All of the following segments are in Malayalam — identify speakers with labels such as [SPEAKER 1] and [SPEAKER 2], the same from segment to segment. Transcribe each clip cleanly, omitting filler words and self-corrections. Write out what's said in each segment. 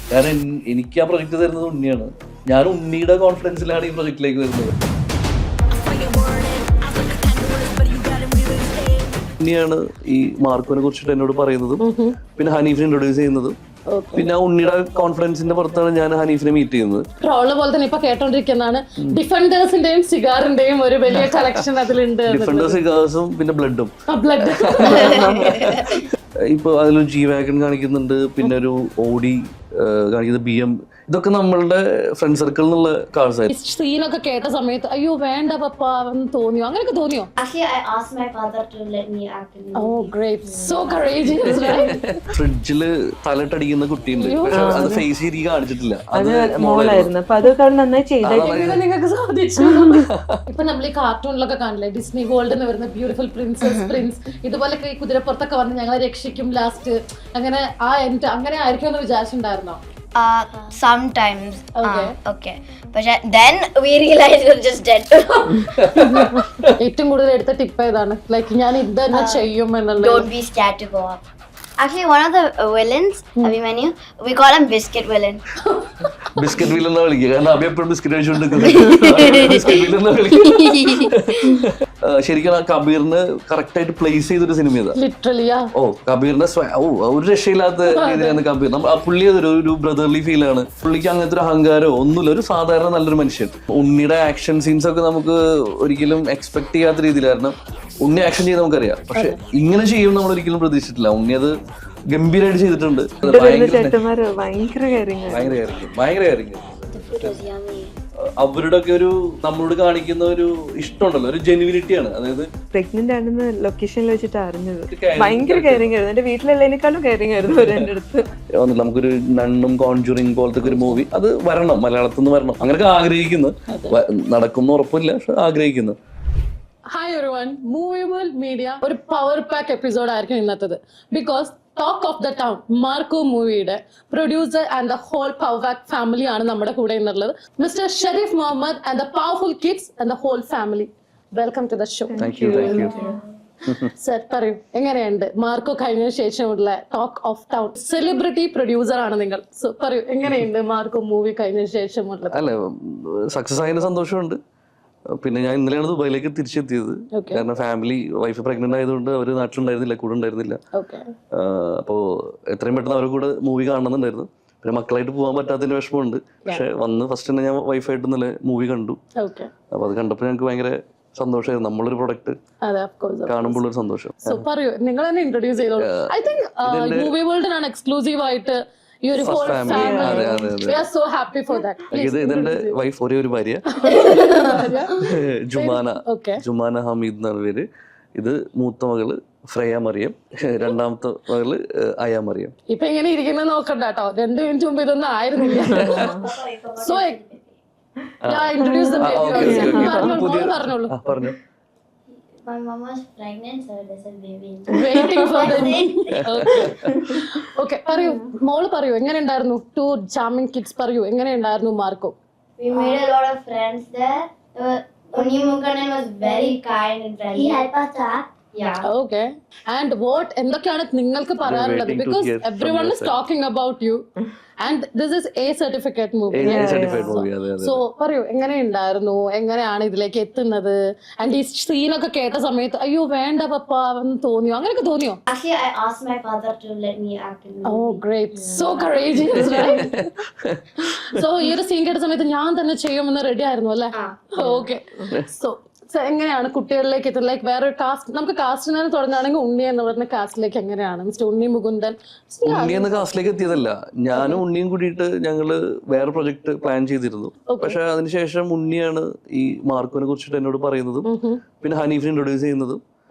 [SPEAKER 1] കാരണം എനിക്ക് ആ പ്രൊജക്ട് തരുന്നത് ഉണ്ണിയാണ്. ഞാൻ ഉണ്ണിയുടെ കോൺഫിഡൻസിലാണ് ഈ പ്രൊജക്റ്റിലേക്ക് വരുന്നത്. ഉണ്ണിയാണ് ഈ മാർക്കോനെ കുറിച്ചിട്ട് എന്നോട് പറയുന്നതും പിന്നെ ഹനീഫിനെ ഇൻട്രൊഡ്യൂസ് ചെയ്യുന്നതും. പിന്നെ ഉണ്ണിയുടെ കോൺഫിഡൻസിന്റെ പുറത്താണ് ഞാൻ ഹനീഫിനെ മീറ്റ് ചെയ്യുന്നത്.
[SPEAKER 2] ട്രോള് പോലെ തന്നെ ഇപ്പൊ കേട്ടോണ്ടിരിക്കുന്നതാണ് ഡിഫൻഡേഴ്സിന്റെയും സിഗാറിന്റെയും ഒരു വലിയ കളക്ഷൻ അതിലുണ്ട്.
[SPEAKER 1] ഡിഫൻഡേഴ്സ്, സിഗാർസും പിന്നെ ബ്ലഡും.
[SPEAKER 2] ബ്ലഡ്
[SPEAKER 1] ഇപ്പൊ അതിൽ ജി വാഗൺ കാണിക്കുന്നുണ്ട്, പിന്നെ ഒരു ഓഡി കാണിക്കുന്നത്, BM. ഇതൊക്കെ നമ്മളുടെ ഫ്രണ്ട് സർക്കിളിൽ നിന്നുള്ള കാർസ് ആയിരുന്നു.
[SPEAKER 2] സീനൊക്കെ കേട്ട സമയത്ത് അയ്യോ വേണ്ട പപ്പ എന്ന് തോന്നിയോ? അങ്ങനെയൊക്കെ തോന്നിയോ?
[SPEAKER 3] Actually, I asked my father to let me act in the movie.
[SPEAKER 2] Oh, great. So courageous, right?
[SPEAKER 1] ഫ്രിഡ്ജില് തലട്ടടിക്കുന്ന കുട്ടിയുണ്ട്, പക്ഷെ അത് ഫേസ് ചെയ്ത് കാണിച്ചിട്ടില്ല.
[SPEAKER 4] അത് മോളായിരുന്നു. അപ്പൊ അതൊക്കെ അവൾ നന്നായി ചെയ്തേക്കുന്നത്
[SPEAKER 2] നിങ്ങൾക്ക് സാധിച്ചു. ഇപ്പൊ നമ്മൾ ഈ കാർട്ടൂണിലൊക്കെ കാണില്ലേ, ഡിസ്നി വേൾഡ് എന്ന് വരുന്ന ബ്യൂട്ടിഫുൾ പ്രിൻസസ്, പ്രിൻസ്, ഇതുപോലൊക്കെ ഈ കുതിരപ്പുറത്തൊക്കെ വന്ന് ഞങ്ങളെ രക്ഷിക്കും ലാസ്റ്റ്, അങ്ങനെ ആ എൻഡ് അങ്ങനെ ആയിരിക്കും എന്ന് വിചാരിച്ചിട്ടുണ്ടായിരുന്നോ?
[SPEAKER 3] Sometimes.
[SPEAKER 2] Okay.
[SPEAKER 3] Okay. But then we realized we were just dead.
[SPEAKER 2] ഏറ്റവും കൂടുതൽ എടുത്ത ടിപ്പ് ഏതാണ്? ലൈക്ക് ഞാൻ ഇത് തന്നെ ചെയ്യും എന്നുള്ളത്.
[SPEAKER 3] Don't be scared to go up. Actually, one of the villains, Abhimanyu, we call him Biscuit Villain.
[SPEAKER 1] Biscuit wheel എന്നാ വിളിക്കുക, കാരണം അഭി എപ്പോഴും ബിസ്ക്കറ്റ് കഴിച്ചുകൊണ്ടിരിക്കുന്നത്. ബിസ്ക്കറ്റ് വീൽ എന്നാ വിളിക്കുക. ശരിക്കും കബീറിന് കറക്റ്റ് ആയിട്ട് പ്ലേസ് ചെയ്തൊരു സിനിമ ഇതാ.
[SPEAKER 2] ലിറ്ററലി
[SPEAKER 1] ഓ കബീറിന്റെ ഒരു രക്ഷയില്ലാത്ത രീതിയിലാണ് കബീർ. പുള്ളി ഒരു ബ്രദർലി ഫീൽ ആണ്. പുള്ളിക്ക് അങ്ങനത്തെ ഒരു അഹങ്കാരോ ഒന്നുമില്ല, ഒരു സാധാരണ നല്ലൊരു മനുഷ്യൻ. ഉണ്ണിയുടെ ആക്ഷൻ സീൻസ് ഒക്കെ നമുക്ക് ഒരിക്കലും എക്സ്പെക്ട് ചെയ്യാത്ത രീതിയിൽ, കാരണം ഉണ്ണി ആക്ഷൻ ചെയ്ത് നമുക്കറിയാം, പക്ഷെ ഇങ്ങനെ ചെയ്യും നമ്മൾ ഒരിക്കലും പ്രതീക്ഷിച്ചിട്ടില്ല. ഉണ്ണി അത് ഗംഭീരമായിട്ട് ചെയ്തിട്ടുണ്ട്.
[SPEAKER 4] ഭയങ്കര
[SPEAKER 3] It was yummy.
[SPEAKER 1] അവരുടെ ഒക്കെ ഒരു നമ്മളോട് കാണിക്കുന്ന ഒരു ഇഷ്ടമുണ്ടല്ലോ, ഒരു ജെനുവിനിറ്റിയാണ്. അതായത്
[SPEAKER 4] പ്രഗ്നന്റ് ആണെന്ന് ലൊക്കേഷനിൽ വെച്ചിട്ട് അറിഞ്ഞത്. ഭയങ്കര കെയറിംഗ് ആയിരുന്നു. എന്റെ വീട്ടിലുള്ളതിനേക്കാളും കെയറിംഗ് ആയിരുന്നു എന്റെ അടുത്ത്.
[SPEAKER 1] നമുക്കൊരു നണ്ണും കോൺജുറിങ് പോലത്തെ ഒരു മൂവി അത് വരണം, മലയാളത്തിൽ നിന്ന് വരണം, അങ്ങനെയൊക്കെ ആഗ്രഹിക്കുന്നു. നടക്കും ഉറപ്പില്ല, പക്ഷെ ആഗ്രഹിക്കുന്നു.
[SPEAKER 2] Hi everyone, movie world media ഒരു പവർ പാക്ക് എപ്പിസോഡ് ആയിരിക്കും ഇന്നത്തേത്. Because talk of the town Marco മൂവിയുടെ producer and the whole power pack family ആണ് നമ്മുടെ കൂടെ എന്നുള്ളത്. Mister Sharif Muhammad and the powerful kids and the whole family, welcome to the show.
[SPEAKER 1] Thank you.
[SPEAKER 2] Sir പറയൂ, എങ്ങനെയുണ്ട് മാർക്കോ കഴിഞ്ഞ ശേഷമുള്ള talk of town? Celebrity producer ആണ് നിങ്ങൾ, സോ പറയൂ എങ്ങനെയുണ്ട് മാർക്കോ മൂവി കഴിഞ്ഞ ശേഷമുള്ളത്?
[SPEAKER 1] അല്ല, സക്സസ് ആയതിന് സന്തോഷമുണ്ട്. പിന്നെ ഞാൻ ഇന്നലെയാണ് ദുബായിലേക്ക് തിരിച്ചെത്തിയത്. കാരണം ഫാമിലി, വൈഫ് പ്രഗ്നന്റ് ആയതുകൊണ്ട് അവര് നാട്ടിലുണ്ടായിരുന്നില്ല, കൂടെ ഉണ്ടായിരുന്നില്ല. അപ്പോൾ എത്രയും പെട്ടെന്ന് അവരെ കൂടെ മൂവി കാണണമെന്നുണ്ടായിരുന്നു. പിന്നെ മക്കളായിട്ട് പോകാൻ പറ്റാത്തതിന്റെ വിഷമമുണ്ട്. പക്ഷെ വന്ന് ഫസ്റ്റ് തന്നെ ഞാൻ വൈഫായിട്ട് ഇന്നലെ മൂവി കണ്ടു. അപ്പൊ അത് കണ്ടപ്പോൾ ഞങ്ങൾക്ക് ഭയങ്കര സന്തോഷമായിരുന്നു. നമ്മളൊരു പ്രൊഡക്റ്റ് കാണുമ്പോൾ ഒരു സന്തോഷം.
[SPEAKER 2] പറയൂ, നിങ്ങൾ തന്നെ ഇൻട്രൊഡ്യൂസ് ചെയ്തോളൂ. ഐ തിങ്ക് മൂവി വേൾഡിനാണ് എക്സ്ക്ലൂസീവ് ആയിട്ട് ഈ ഒരു whole family. We are so happy for that.
[SPEAKER 1] ഇതെന്റെ വൈഫ്, ഒരേ ഒരു ഭാര്യ, ജുമാന ഹമീദ് എന്നാണ് പേര്. ഇത് മൂത്ത മകള് ഫ്രേയ മറിയം, രണ്ടാമത്തെ മകള് അയ മറിയം.
[SPEAKER 2] ഇപ്പൊ ഇങ്ങനെ ഇരിക്കുന്നത് നോക്കണ്ട കേട്ടോ, 2 മിനിറ്റ് മുമ്പ് ഇതൊന്നും ആയിരുന്നില്ല. സോ ഇൻട്രൊഡ്യൂസ് പറഞ്ഞോളൂ.
[SPEAKER 1] പറഞ്ഞു.
[SPEAKER 3] My mom was pregnant, so there's a baby.
[SPEAKER 2] Waiting for the Okay, പറയൂ മോള്, പറയൂ എങ്ങനെ ഉണ്ടായിരുന്നു ടു ചാമിങ് കിഡ്സ്? പറയൂ എങ്ങനെ ഉണ്ടായിരുന്നു Marco?
[SPEAKER 3] We made a lot of friends there. Unni Mukanan was very kind and friendly. He helped us act. Yeah.
[SPEAKER 2] Okay. And what എന്തൊക്കെയാണ് നിങ്ങൾക്ക് പറയാനുള്ളത്? Because everyone is talking about you and this is A certificate movie. So പറയൂ എങ്ങനെ ഉണ്ടായിരുന്നു, എങ്ങനെയാണ് ഇതിലേക്ക് എത്തുന്നത്? ആൻഡ് ഈ സീനൊക്കെ കേട്ട സമയത്ത് അയ്യോ വേണ്ട പപ്പ എന്ന് തോന്നിയോ? അങ്ങനെയൊക്കെ തോന്നിയോ?
[SPEAKER 3] Actually, I asked my father to let me act in the movie.
[SPEAKER 2] Oh, great. So courageous, right? So ഈ ഒരു സീൻ കേട്ട സമയത്ത് ഞാൻ തന്നെ ചെയ്യുമെന്ന് റെഡി ആയിരുന്നു അല്ലേ? Okay. So എങ്ങനെയാണ് കുട്ടികളിലേക്ക് എത്തുന്നത്? ലൈക്ക് വേറെ കാസ്റ്റ്, നമുക്ക് കാസ്റ്റിൽ നിന്ന് തുടങ്ങുകയാണെങ്കിൽ ഉണ്ണി എന്ന് പറഞ്ഞ കാസ്റ്റിലേക്ക് എങ്ങനെയാണ് മിസ്റ്റർ ഉണ്ണി മുകുന്ദൻ?
[SPEAKER 1] ഉണ്ണി എന്ന കാസ്റ്റിലേക്ക് എത്തിയതല്ല, ഞാനും ഉണ്ണിയും കൂടിയിട്ട് ഞങ്ങള് വേറെ പ്രൊജക്ട് പ്ലാൻ ചെയ്തിരുന്നു. പക്ഷെ അതിനുശേഷം ഉണ്ണിയാണ് ഈ മാർക്കോനെ കുറിച്ചിട്ട് എന്നോട് പറയുന്നതും പിന്നെ ഹനീഫിനെ ഇൻട്രൊഡ്യൂസ് ചെയ്യുന്നതും.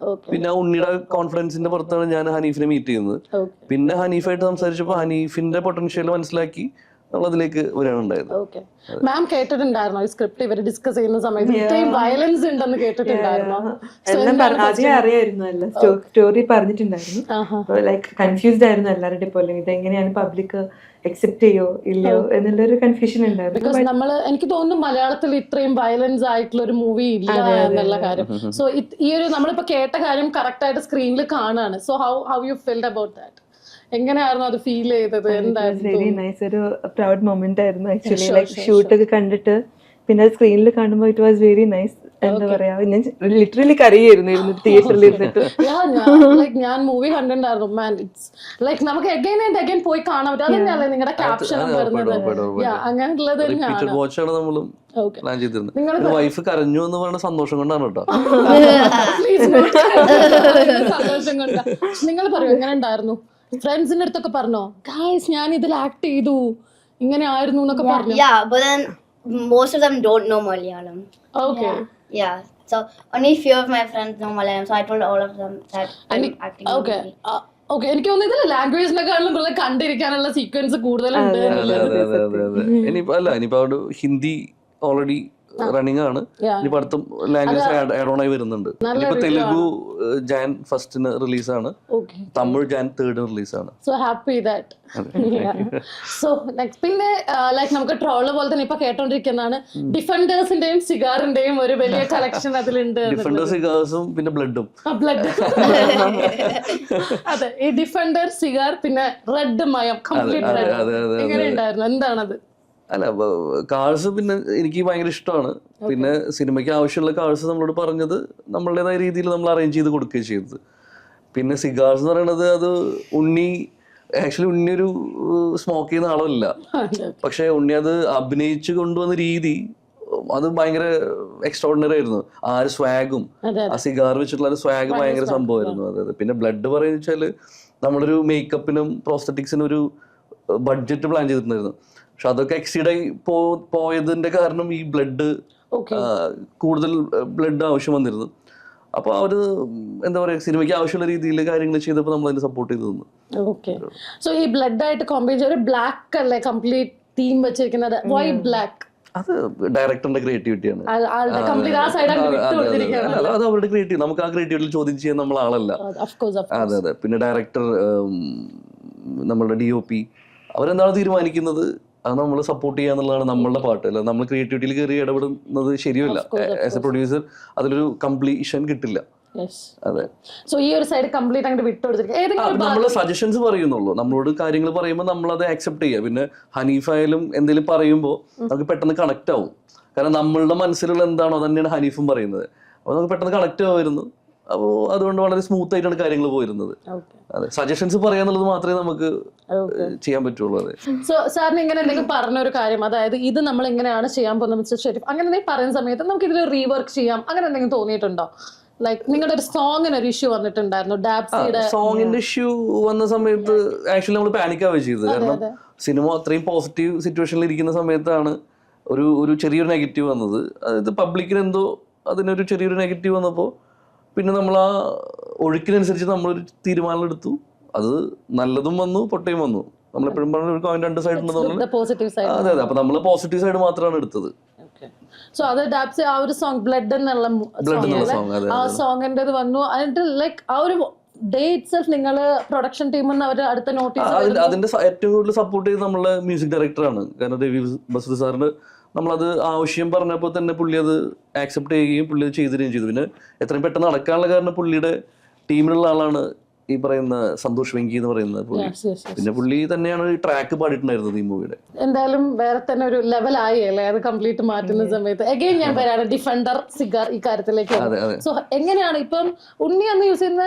[SPEAKER 1] പിന്നെ ഉണ്ണിയുടെ കോൺഫിഡൻസിന്റെ പുറത്താണ് ഞാൻ ഹനീഫിനെ മീറ്റ് ചെയ്യുന്നത്. പിന്നെ ഹനീഫായിട്ട് സംസാരിച്ചപ്പോൾ ഹനീഫിന്റെ പൊട്ടൻഷ്യൽ മനസ്സിലാക്കി നമ്മളതിലേക്ക് വരാനുണ്ടായത്.
[SPEAKER 2] മാം കേട്ടിട്ടുണ്ടായിരുന്നോ ഈ സ്ക്രിപ്റ്റ് ഇവര് ഡിസ്കസ് ചെയ്യുന്ന സമയത്ത് ഇത്രയും വയലൻസ് ഉണ്ടെന്ന് കേട്ടിട്ടുണ്ടായിരുന്നോ?
[SPEAKER 4] ആദ്യം അറിയായിരുന്നു, അല്ല സ്റ്റോറി പറഞ്ഞിട്ടുണ്ടായിരുന്നു. ലൈക്ക് കൺഫ്യൂസ്ഡ് ആയിരുന്നു എല്ലാവരുടെ പോലെ, ഇതെങ്ങനെയാണ് പബ്ലിക് അക്സെപ്റ്റ് ചെയ്യോ ഇല്ലയോ എന്നുള്ളൊരു കൺഫ്യൂഷൻ ഉണ്ടായിരുന്നു.
[SPEAKER 2] ബിക്കോസ് നമ്മള്, എനിക്ക് തോന്നുന്നു മലയാളത്തിൽ ഇത്രയും വയലൻസ് ആയിട്ടുള്ള ഒരു മൂവി ഇല്ല എന്നുള്ള കാര്യം. സോ ഈ ഒരു നമ്മളിപ്പോ കേട്ട കാര്യം കറക്റ്റ് ആയിട്ട് സ്ക്രീനിൽ കാണാണ്. So how you felt about that? എങ്ങനെയായിരുന്നു അത് ഫീൽ ചെയ്തത്? എന്തായിരുന്നു?
[SPEAKER 4] വെരി നൈസ്, ഒരു പ്രൗഡ് മൊമെന്റ് ആയിരുന്നു ആക്ച്വലി. ലൈക്ക് ഷൂട്ടൊക്കെ കണ്ടിട്ട് പിന്നെ അത് സ്ക്രീനിൽ കാണുമ്പോൾ ഇറ്റ് വാസ് വെരി നൈസ്. എന്താ പറയാ, ഞാൻ ലിറ്ററലി കരയായിരുന്നു ഇരുന്നിട്ട് തിയേറ്ററിൽ ഇരുന്നിട്ട്.
[SPEAKER 2] ഞാൻ മൂവി കണ്ടിട്ടുണ്ടായിരുന്നു. മാൻ, ഇറ്റ്സ് ലൈക്ക് നമുക്ക് അഗൈൻ ആൻഡ് അഗൈൻ പോയി കാണാൻ പറ്റും. അതന്നെയല്ലേ നിങ്ങളുടെ ക്യാപ്ഷൻ വരുന്നത്? അങ്ങനെയുള്ളത് തന്നെയാണ്
[SPEAKER 1] നമ്മളും പ്ലാൻ ചെയ്തിരുന്നത്. വൈഫ് കരഞ്ഞു എന്ന് പറയുന്ന സന്തോഷം കൊണ്ടാണ് കേട്ടോ.
[SPEAKER 2] സന്തോഷം കൊണ്ടാ. നിങ്ങൾ പറയൂ, എങ്ങനെ ഉണ്ടായിരുന്നു? ഫ്രണ്ട്സിന്റെ അടുത്തൊക്കെ പറഞ്ഞോ, ഗായ്സ് ഞാൻ ഇതിൽ ആക്ട് ചെയ്തു, ഇങ്ങനെ ആയിരുന്നു എന്നൊക്കെ പറഞ്ഞു?
[SPEAKER 3] Yeah, but then most of them don't know Malayalam.
[SPEAKER 2] Okay.
[SPEAKER 3] Yeah. So only few of my friends know Malayalam, so I told all of them that I'm acting.
[SPEAKER 2] Okay. Okay, എനിക്ക് തോന്നുന്നു ഇതിൽ ലാംഗ്വേജിനെക്കാളും കൂടുതൽ കണ്ടിരിക്കാനുള്ള സീക്വൻസ് കൂടുതലുണ്ട്.
[SPEAKER 1] ഇനിയിപ്പോ അവിടെ ഹിന്ദി ഓൾറെഡി റണ്ണിംഗ് ആണ്. ഇനിയിപ്പോ അടുത്ത ലാംഗ്വേജ് ആഡ് ഓൺ ആയി വരുന്നുണ്ട്. ഇനിയിപ്പോ തെലുഗു ജാൻ 1 റിലീസാണ്, തമിഴ് ജാൻ 3 റിലീസാണ്.
[SPEAKER 2] So happy that. So next പിന്നെ ലൈക്ക് നമുക്ക് ട്രോള് പോലെ തന്നെ ഇപ്പൊ കേട്ടോണ്ടിരിക്കുന്നതാണ്, ഡിഫൻഡേഴ്സിന്റെയും സിഗാറിന്റെയും ഒരു വലിയ കളക്ഷൻ അതിലുണ്ട്.
[SPEAKER 1] ഡിഫൻഡർ സിഗാർസും പിന്നെ ബ്ലഡും.
[SPEAKER 2] ബ്ലഡ്. അതെ, ഈ ഡിഫൻഡർ സിഗാർ പിന്നെ റെഡ് മയം, കംപ്ലീറ്റ് റെഡ്. എങ്ങനെ ഉണ്ടായിരുന്നു? എന്താണത്?
[SPEAKER 1] അല്ല, കാഴ്സ് പിന്നെ എനിക്ക് ഭയങ്കര ഇഷ്ടമാണ്. പിന്നെ സിനിമയ്ക്ക് ആവശ്യമുള്ള കാഴ്സ് നമ്മളോട് പറഞ്ഞത് നമ്മളുടേതായ രീതിയിൽ നമ്മൾ അറേഞ്ച് ചെയ്ത് കൊടുക്കുകയും ചെയ്തത്. പിന്നെ സിഗാർസ് എന്ന് പറയുന്നത് അത് ആക്ച്വലി ഉണ്ണി ഒരു സ്മോക്ക് ചെയ്യുന്ന ആളല്ല. പക്ഷെ ഉണ്ണി അത് അഭിനയിച്ചു കൊണ്ടുവന്ന രീതി അത് ഭയങ്കര എക്സ്ട്രോർഡിനറി ആയിരുന്നു. ആ ഒരു സ്വാഗും ആ സിഗാർ വെച്ചിട്ടുള്ള ഒരു സ്വാഗ് ഭയങ്കര സംഭവമായിരുന്നു. അതായത് പിന്നെ ബ്ലഡ് പറയുന്ന വെച്ചാല് നമ്മളൊരു മേക്കപ്പിനും പ്രോസ്തറ്റിക്സിനും ഒരു ബഡ്ജറ്റ് പ്ലാൻ ചെയ്തിട്ടുണ്ടായിരുന്നു. പക്ഷെ അതൊക്കെ എക്സീഡായി പോയതിന്റെ കാരണം ഈ ബ്ലഡ് കൂടുതൽ ബ്ലഡ് ആവശ്യം വന്നിരുന്നു. അപ്പൊ അവര് എന്താ പറയാ, സിനിമയ്ക്ക് ആവശ്യമുള്ള രീതിയിൽ കാര്യങ്ങൾ ചെയ്തപ്പോൾ നമ്മൾ അതിനെ സപ്പോർട്ട് ചെയ്തു തന്നു.
[SPEAKER 2] ഓക്കെ. സോ ഈ ബ്ലഡ് ആയിട്ട് കോമ്പൈൻ ചെയ്ത ബ്ലാക്ക് അല്ലേ കംപ്ലീറ്റ് തീം വെച്ചിരിക്കുന്നത്? Why black?
[SPEAKER 1] അത് ഡയറക്ടറിന്റെ ക്രിയേറ്റിവിറ്റിയാണ്. അത് അവരുടെ ക്രിയേറ്റിവിറ്റി. നമുക്ക് ആ ക്രിയേറ്റിവിറ്റിയിൽ ചോദ്യം ചെയ്യാൻ നമ്മൾ ആളല്ല. അതെ അതെ. പിന്നെ ഡയറക്ടർ, നമ്മളുടെ DOP അവരെന്താണ് തീരുമാനിക്കുന്നത് അത് നമ്മൾ സപ്പോർട്ട് ചെയ്യുക എന്നുള്ളതാണ് നമ്മളുടെ പാട്ട്. അല്ല നമ്മൾ ക്രിയേറ്റിവിറ്റിയിൽ കയറി ഇടപെടുന്നത് ശരിയല്ല. ആസ് എ പ്രൊഡ്യൂസർ അതിലൊരു കംപ്ലീഷൻ കിട്ടില്ല. അതെ.
[SPEAKER 2] സോ ഈ ഒരു സൈഡ് കംപ്ലീറ്റ് അങ്ങോട്ട് വിട്ടുകൊടുത്തിരിക്കും.
[SPEAKER 1] നമ്മള് സജഷൻസ് പറയുന്നുള്ളൂ, നമ്മളോട് കാര്യങ്ങൾ പറയുമ്പോൾ നമ്മളത് ആക്സെപ്റ്റ് ചെയ്യുക. പിന്നെ ഹനീഫായാലും എന്തെങ്കിലും പറയുമ്പോൾ നമുക്ക് പെട്ടെന്ന് കണക്ട് ആവും. കാരണം നമ്മളുടെ മനസ്സിലുള്ള എന്താണോ അതന്നെയാണ് ഹനീഫും പറയുന്നത്. അപ്പോൾ നമുക്ക് പെട്ടെന്ന് കണക്ട് ആവുമായിരുന്നു. അപ്പോൾ അതുകൊണ്ട് വളരെ സ്മൂത്ത് ആയിട്ടാണ് കാര്യങ്ങൾ പോയിരുന്നത്. അതെ, സജഷൻസ് പറയാന്നുള്ളത് മാത്രമേ നമുക്ക് ചെയ്യാൻ പറ്റുള്ളൂ. അതെ.
[SPEAKER 2] സോ സാറിന് ഇങ്ങനെ എന്തെങ്കിലും പറഞ്ഞൊരു കാര്യം, അതായത് ഇത് നമ്മൾ ഇങ്ങനെയാണ് ചെയ്യാൻ പോകുന്നത് മിസ്റ്റർ ഷെരീഫ്, അങ്ങനെ എന്തെങ്കിലും പറയുന്ന സമയത്ത് നമുക്ക് ഇതിൽ റീവർക്ക് ചെയ്യാം, അങ്ങനെ എന്തെങ്കിലും തോന്നിയിട്ടുണ്ടോ? ലൈക്ക് നിങ്ങളുടെ ഒരു സോങ്ങിന് ഒരു ഇഷ്യൂ വന്നിട്ടുണ്ടായിരുന്നു, ഡാബ്സിയുടെ
[SPEAKER 1] സോങ്ങിന്റെ ഇഷ്യൂ വന്ന സമയത്ത് ആക്ച്വലി നമ്മൾ പാനിക് ആവുക ചെയ്തത്. കാരണം സിനിമ അത്രയും പോസിറ്റീവ് സിറ്റുവേഷനിൽ ഇരിക്കുന്ന സമയത്താണ് ഒരു ചെറിയൊരു നെഗറ്റീവ് വന്നത്. അതായത് പബ്ലിക്കിന് എന്തോ അതിനൊരു ചെറിയൊരു നെഗറ്റീവ് വന്നപ്പോൾ പിന്നെ നമ്മൾ ആ ഒഴുക്കിനനുസരിച്ച് നമ്മളൊരു തീരുമാനം എടുത്തു. അത് നല്ലതും വന്നു, പൊട്ടയും വന്നു. നമ്മളെപ്പോഴും പറഞ്ഞ ഒരു കോയിൻ 2 സൈഡ് ഉണ്ടെന്ന്. അതെ അതെ. അപ്പൊ നമ്മള് പോസിറ്റീവ് സൈഡ് മാത്രമാണ് എടുത്തത്.
[SPEAKER 2] സോ അത് ഡാബ്സ് ആ ഒരു സോങ് ബ്ലഡ് എന്നുള്ള ആ സോങ്ങിന്റെ വന്നു. എന്നിട്ട് ലൈക്ക് ആ ഒരു ഡേ ഇറ്റ്സെൽഫ് നിങ്ങൾ പ്രൊഡക്ഷൻ ടീമിൽ അവർ അടുത്ത നോട്ടീസ്
[SPEAKER 1] അതിന്റെ ഏറ്റവും കൂടുതൽ സപ്പോർട്ട് ചെയ്ത് നമ്മളെ മ്യൂസിക് ഡയറക്ടറാണ്. കാരണം രവി ബസൂർ സാറിന് നമ്മളത് ആവശ്യം പറഞ്ഞപ്പോൾ തന്നെ പുള്ളി അത് ആക്സെപ്റ്റ് ചെയ്യുകയും പുള്ളി അത് ചെയ്തിരുകയും ചെയ്തു. പിന്നെ എത്രയും പെട്ടെന്ന് നടക്കാനുള്ള കാരണം പുള്ളിയുടെ ടീമിലുള്ള ആളാണ് ഈ പറയുന്ന സന്തോഷ് വെങ്കി എന്ന് പറയുന്ന പുള്ളി. പിന്നെ പുള്ളി തന്നെയാണ് ഈ ട്രാക്ക് പാടിയിട്ടുണ്ടായിരുന്നത് ഈ മൂവിയുടെ.
[SPEAKER 2] എന്തായാലും വേറെ തന്നെ ഒരു ലെവലായി അല്ലേ അത് കംപ്ലീറ്റ് മാറ്റുന്ന സമയത്ത്. അഗൈൻ ഞാൻ പറയാറ് ഡിഫൻഡർ സിഗാർ ഈ കാര്യത്തിലേക്ക്. സോ എങ്ങനെയാണ് ഇപ്പം ഉണ്ണി അന്ന് യൂസ് ചെയ്യുന്ന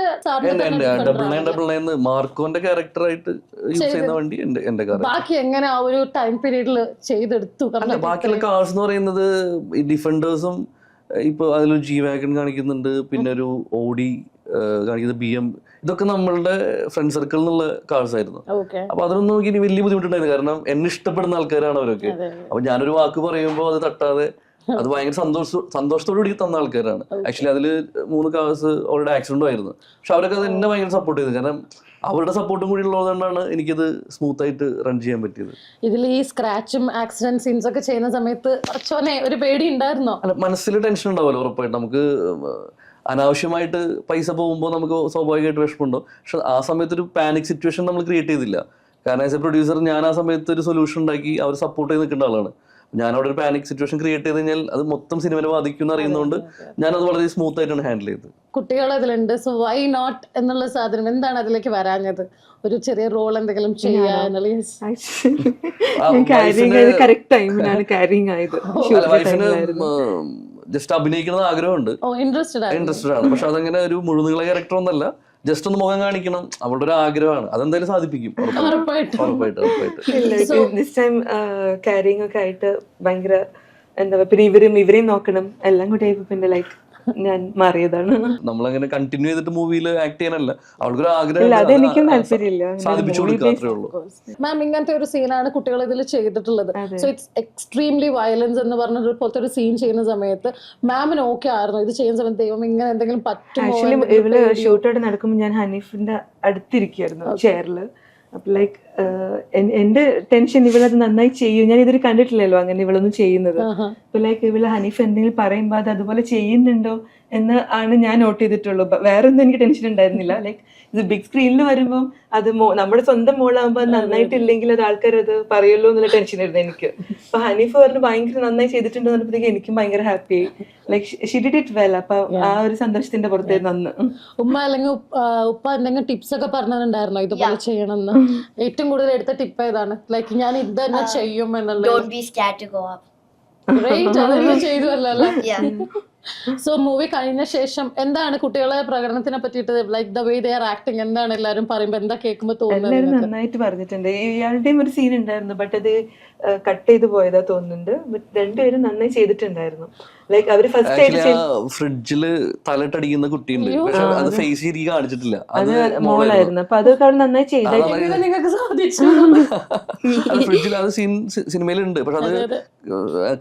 [SPEAKER 1] മാർക്കോന്റെ ക്യാരക്ടറായിട്ട് യൂസ് ചെയ്യുന്ന വണ്ടി എന്റെ കാർ.
[SPEAKER 2] ബാക്കി എങ്ങനെ ആ ഒരു ടൈം പീരീഡിൽ ചെയ്തെടുത്തു?
[SPEAKER 1] ബാക്കിയുള്ള കാർസ് എന്ന് പറയുന്നത് ഈ ഡിഫൻഡേഴ്സും ഇപ്പൊ അതിലൊരു G-Wagon കാണിക്കുന്നുണ്ട്, പിന്നെ ഒരു ഓഡി കാണിക്കുന്നത്, BM, ഇതൊക്കെ നമ്മളുടെ ഫ്രണ്ട് സർക്കിളിൽ നിന്നുള്ള കാർസ് ആയിരുന്നു. അപ്പൊ അതൊന്നും നോക്കി ഇനി വലിയ ബുദ്ധിമുട്ടുണ്ടായിരുന്നു. കാരണം എന്നെ ഇഷ്ടപ്പെടുന്ന ആൾക്കാരാണ് അവരൊക്കെ. അപ്പൊ ഞാനൊരു വാക്ക് പറയുമ്പോൾ അത് തട്ടാതെ അത് ഭയങ്കര സന്തോഷത്തോടു കൂടി തന്ന ആൾക്കാരാണ്. ആക്ച്വലി അതില് 3 കാർസ് അവരുടെ ആക്സിഡന്റും ആയിരുന്നു. പക്ഷെ അവരൊക്കെ അത് എന്നെ ഭയങ്കര സപ്പോർട്ട് ചെയ്തു. കാരണം അവരുടെ സപ്പോർട്ടും കൂടി ഉള്ളതുകൊണ്ടാണ് എനിക്കത് സ്മൂത്ത് ആയിട്ട് റൺ ചെയ്യാൻ പറ്റിയത്.
[SPEAKER 2] ഇതിൽ ഈ സ്ക്രാച്ചും ആക്സിഡന്റ് സീൻസ് ഒക്കെ ചെയ്യുന്ന സമയത്ത് ഒരു പേടി ഉണ്ടായിരുന്നോ?
[SPEAKER 1] അല്ല, മനസ്സിൽ ടെൻഷൻ ഉണ്ടാവുമല്ലോ ഉറപ്പായിട്ട്. നമുക്ക് അനാവശ്യമായിട്ട് പൈസ പോകുമ്പോൾ നമുക്ക് സ്വാഭാവികമായിട്ട് വിഷമമുണ്ടോ. പക്ഷെ ആ സമയത്ത് ഒരു പാനിക് സിറ്റുവേഷൻ നമ്മൾ ക്രിയേറ്റ് ചെയ്തില്ല. കാരണം ആസ് എ പ്രൊഡ്യൂസർ ഞാൻ ആ സമയത്ത് ഒരു സൊല്യൂഷൻ ഉണ്ടാക്കി അവർ സപ്പോർട്ട് ചെയ്ത് നിൽക്കേണ്ട ആളാണ്. ഞാനവിടെ ഒരു പാനിക് സിറ്റുവേഷൻ ക്രിയേറ്റ് ചെയ്ത് കഴിഞ്ഞാൽ അത് മൊത്തം സിനിമയെ ബാധിക്കും എന്ന് അറിയുന്നതുകൊണ്ട് ഞാനത് വളരെ സ്മൂത്ത് ആയിട്ടാണ് ഹാൻഡിൽ ചെയ്തത്.
[SPEAKER 2] കുട്ടികൾ അതിലുണ്ട്, സോ വൈ നോട്ട് എന്നുള്ള സാധനം എന്താണ് അതിലേക്ക് വരാഞ്ഞത്? ഒരു ചെറിയ റോൾ എന്തെങ്കിലും ചെയ്യാനുള്ള
[SPEAKER 4] കറക്റ്റ് ടൈമിനാണ് ക്യാരിങ് ആയത്.
[SPEAKER 1] വൈഫിന് ജസ്റ്റ് അഭിനയിക്കണമെന്ന് ആഗ്രഹമുണ്ട്, ഇൻട്രസ്റ്റഡ് ആണ്. പക്ഷെ അതങ്ങനെ ഒരു മുഴുനീള ക്യാരക്ടർ ഒന്നല്ല, ജസ്റ്റ് ഒന്ന് മുഖം കാണിക്കണം, അവളുടെ ഒരു ആഗ്രഹമാണ്. അതെന്തായാലും സാധിപ്പിക്കും ഉറപ്പായിട്ട്.
[SPEAKER 4] ക്യാരിങ് ഒക്കെ ആയിട്ട് ഭയങ്കര എന്താ പറയുക, പിന്നെ ഇവരെയും നോക്കണം, എല്ലാം കൂടി ആയപ്പോ പിന്നെ ലൈക്ക് ഞാൻ മാറിയതാണ്.
[SPEAKER 1] നമ്മളങ്ങനെ കണ്ടിന്യൂ ചെയ്തിട്ട് മൂവിയിൽ ആക്ട് ചെയ്യാനല്ല, അവൾക്കൊരു ആഗ്രഹം സാധിപ്പിച്ചു കൊടുക്കുക, അത്രേ ഉള്ളൂ.
[SPEAKER 2] മാം, ഇങ്ങനത്തെ ഒരു സീനാണ് കുട്ടികൾ ഇതിൽ ചെയ്തിട്ടുള്ളത്. സോ ഇറ്റ്സ് എക്സ്ട്രീംലി വയലൻസ് എന്ന് പറഞ്ഞ പോലത്തെ ഒരു സീൻ ചെയ്യുന്ന സമയത്ത് മാമിന് ഓക്കെ ആയിരുന്നു ഇത് ചെയ്യുന്ന സമയത്ത്? ദൈവം ഇങ്ങനെ എന്തെങ്കിലും പറ്റുമോ?
[SPEAKER 4] ആക്ച്വലി ഇവള് ഷൂട്ടോടെ നടക്കുമ്പോൾ ഞാൻ ഹനീഫിന്റെ അടുത്തിരിക്കുകയായിരുന്നു ചെയറില്. അപ്പൊ ലൈക്ക് എന്റെ ടെൻഷൻ ഇവളത് നന്നായി ചെയ്യും, ഞാൻ ഇതൊരു കണ്ടിട്ടില്ലല്ലോ അങ്ങനെ ഇവളൊന്നും ചെയ്യുന്നത്. അപ്പൊ ലൈക്ക് ഇവള് ഹനീഫ് എന്തെങ്കിലും പറയുമ്പോ അത് അതുപോലെ ചെയ്യുന്നുണ്ടോ എന്ന് ആണ് ഞാൻ നോട്ട് ചെയ്തിട്ടുള്ളൂ. വേറെ ഒന്നും എനിക്ക് ടെൻഷൻ ഉണ്ടായിരുന്നില്ല. ലൈക്ക് ഇത് ബിഗ് സ്ക്രീനിൽ വരുമ്പോൾ അത് നമ്മുടെ സ്വന്തം മോളാകുമ്പോൾ അത് നന്നായിട്ടില്ലെങ്കിൽ അത് ആൾക്കാർ അത് പറയുമല്ലോ എന്നുള്ള ടെൻഷൻ ആയിരുന്നു എനിക്ക്. അപ്പൊ ഹനീഫ് പറഞ്ഞു ഭയങ്കര നന്നായി ചെയ്തിട്ടുണ്ട് പറഞ്ഞപ്പോഴത്തേക്ക് എനിക്കും ഭയങ്കര ഹാപ്പി ആയി. Like Xi did it well. അപ്പൊ ആ ഒരു സന്തോഷത്തിന്റെ പുറത്തായിരുന്നു അന്ന്.
[SPEAKER 2] ഉമ്മ അല്ലെങ്കിൽ ഉപ്പ എന്തെങ്കിലും ടിപ്സ് ഒക്കെ പറഞ്ഞിട്ടുണ്ടായിരുന്നോ ഇതുപോലെ ചെയ്യണമെന്ന്? ഏറ്റവും കൂടുതൽ എടുത്ത ടിപ്പ് ഏതാണ്? ലൈക്ക് ഞാൻ ഇത് തന്നെ ചെയ്യും എന്നുള്ളത്. സോ മൂവി കഴിഞ്ഞ ശേഷം എന്താണ് കുട്ടികളെ പ്രകടനത്തിനെ പറ്റിയിട്ട്, like the way they are acting, എന്താണ് എല്ലാവരും പറയുമ്പോൾ, എന്താ കേൾക്കുമ്പോൾ തോന്നുന്നത്?
[SPEAKER 4] എല്ലാവരും നന്നായിട്ട് പറഞ്ഞിട്ടുണ്ട്. ഇയാളുടെയും ഒരു സീൻ ഉണ്ടായിരുന്നു, ബട്ട് അത് കട്ട് ചെയ്ത് പോയതാ തോന്നുന്നുണ്ട്. ബട്ട് രണ്ടുപേരും നന്നായി ചെയ്തിട്ടുണ്ടായിരുന്നു. ലൈക്ക് അവര് ഫസ്റ്റ് ആയിട്ട്
[SPEAKER 1] ഫ്രിഡ്ജില് തലട്ടടിക്കുന്ന കുട്ടിയുണ്ട്, പക്ഷെ അത് ഫേസ് ചെയ്ത് കാണിച്ചിട്ടില്ല,
[SPEAKER 4] അത് മോളായിരുന്നു. അപ്പൊ അതൊക്കെ അവൾ നന്നായി ചെയ്തായിരുന്നു.
[SPEAKER 2] നിങ്ങൾക്ക് സാധിച്ചു?
[SPEAKER 1] ഫ്രിഡ്ജിൽ അത് സീൻ സിനിമയിലുണ്ട്, പക്ഷെ അത്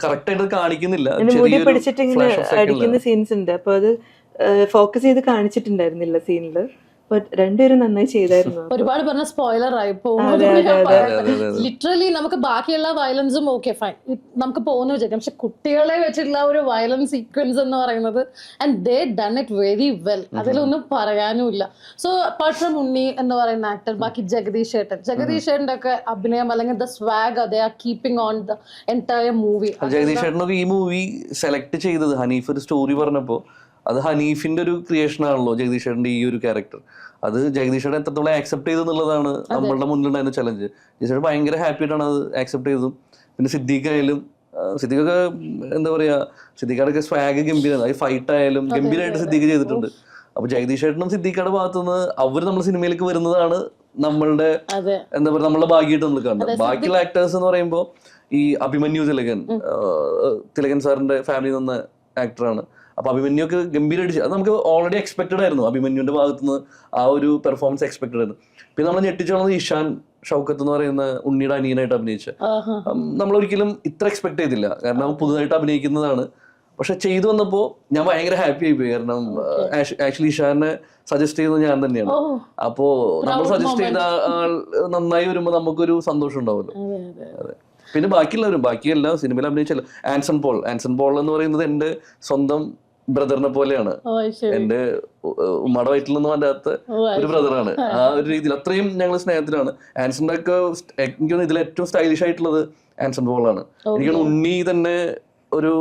[SPEAKER 1] കറക്റ്റ് ആയിട്ട് കാണിക്കുന്നില്ല.
[SPEAKER 4] മുടി പിടിച്ചിട്ട് ഇങ്ങനെ അടിക്കുന്ന സീൻസ് ഉണ്ട്, അപ്പൊ അത് ഫോക്കസ് ചെയ്ത് കാണിച്ചിട്ടുണ്ടായിരുന്നില്ല സീനില്. രണ്ടുപേരും നന്നായി ചെയ്തായിരുന്നു.
[SPEAKER 2] ഒരുപാട് പറഞ്ഞ സ്പോയിലർ ആയി പോകും. ലിറ്ററലി നമുക്ക് ബാക്കിയുള്ള വയലൻസും ഓക്കെ ഫൈൻ, നമുക്ക് പോകുന്ന വിചാരിക്കാം, പക്ഷെ കുട്ടികളെ വെച്ചിട്ടുള്ള ഒരു വയലൻസ് സീക്വൻസ് എന്ന് പറയുന്നത്, and they done it very well, അതിലൊന്നും പറയാനുമില്ല. സോ അപ്പാർട്ട് ഫ്രം ഉണ്ണി എന്ന് പറയുന്ന ആക്ടർ, ബാക്കി ജഗദീഷ് ചേട്ടൻ്റെ ഒക്കെ അഭിനയം അല്ലെങ്കിൽ the swag, they are keeping on the entire movie.
[SPEAKER 1] Jagadish ചേട്ടനൊക്കെ ഈ മൂവി സെലക്ട് ചെയ്തത്, ഹനീഫ് ഒരു സ്റ്റോറി പറഞ്ഞപ്പോ അത് ഹനീഫിന്റെ ഒരു ക്രിയേഷൻ ആണല്ലോ ജഗദീഷ് ചേട്ടന്റെ ഈ ഒരു ക്യാരക്ടർ. അത് ജഗദീഷ് ചേട്ടൻ എത്രത്തോളം ആക്സെപ്റ്റ് ചെയ്തെന്നുള്ളതാണ് നമ്മളുടെ മുന്നിലുണ്ടായിരുന്ന ചലഞ്ച്. ജഗദീഷ് ചേട്ടൻ ഭയങ്കര ഹാപ്പി ആയിട്ടാണ് അത് ആക്സെപ്റ്റ് ചെയ്തതും. പിന്നെ സിദ്ദീഖായാലും, സിദ്ദീഖൊക്കെ എന്താ പറയാ, സിദ്ദീഖാടൊക്കെ സ്വാഗ് ഗംഭീരമാണ്. ഈ ഫൈറ്റ് ആയാലും ഗംഭീരമായിട്ട് സിദ്ദീഖ് ചെയ്തിട്ടുണ്ട്. അപ്പൊ ജഗദീഷ് ചേട്ടനും സിദ്ദീഖയുടെ ഭാഗത്തുനിന്ന് അവർ നമ്മുടെ സിനിമയിലേക്ക് വരുന്നതാണ് നമ്മളുടെ എന്താ പറയുക, നമ്മളുടെ ഭാഗ്യമായിട്ട് നമ്മൾ കാണുന്നത്. ബാക്കിയുള്ള ആക്ടേഴ്സ് എന്ന് പറയുമ്പോൾ ഈ അഭിമന്യു തിലകൻ സാറിന്റെ ഫാമിലി നിന്ന ആക്ടറാണ്. അപ്പൊ അഭിമന്യു ഒക്കെ ഗംഭീരമായിട്ട്, അത് നമുക്ക് ഓൾറെഡി എക്സ്പെക്ടഡ് ആയിരുന്നു. അഭിമന്യുവിന്റെ ഭാഗത്തുനിന്ന് ആ ഒരു പെർഫോമൻസ് എക്സ്പെക്ടഡ് ആയിരുന്നു. പിന്നെ നമ്മൾ ഞെട്ടിച്ചുള്ളത് ഇഷാൻ ഷൗക്കത്ത് എന്ന് പറയുന്ന ഉണ്ണിയുടെ അനിയനായിട്ട് അഭിനയിച്ച, നമ്മളൊരിക്കലും ഇത്ര എക്സ്പെക്ട് ചെയ്തില്ല, കാരണം പുതുതായിട്ട് അഭിനയിക്കുന്നതാണ്. പക്ഷെ ചെയ്തു വന്നപ്പോൾ ഞാൻ ഭയങ്കര ഹാപ്പി ആയിപ്പോയി. കാരണം ആക്ച്വലി ഇഷാനെ സജസ്റ്റ് ചെയ്തത് ഞാൻ തന്നെയാണ്. അപ്പോ നമ്മൾ സജസ്റ്റ് ചെയ്ത ആൾ നന്നായി വരുമ്പോൾ നമുക്കൊരു സന്തോഷം ഉണ്ടാവുമല്ലോ. അതെ. പിന്നെ ബാക്കിയെല്ലാം സിനിമയിൽ അഭിനയിച്ചല്ലോ. ആൻസൺ പോൾ എന്ന് പറയുന്നത് എൻ്റെ സ്വന്തം ബ്രദറിനെ പോലെയാണ്. എന്റെ ഉമ്മയുടെ വയറ്റിൽ നിന്നും വരാത്ത ഒരു ബ്രദറാണ്. ആ ഒരു രീതിയിൽ അത്രയും ഞങ്ങൾ സ്നേഹത്തിലാണ്. ആൻസന്റെ ഒക്കെ എനിക്ക് ഇതിൽ ഏറ്റവും സ്റ്റൈലിഷ് ആയിട്ടുള്ളത് ആൻസൺ പോളാണ്. എനിക്ക് ഉണ്ണി തന്നെ ഒരു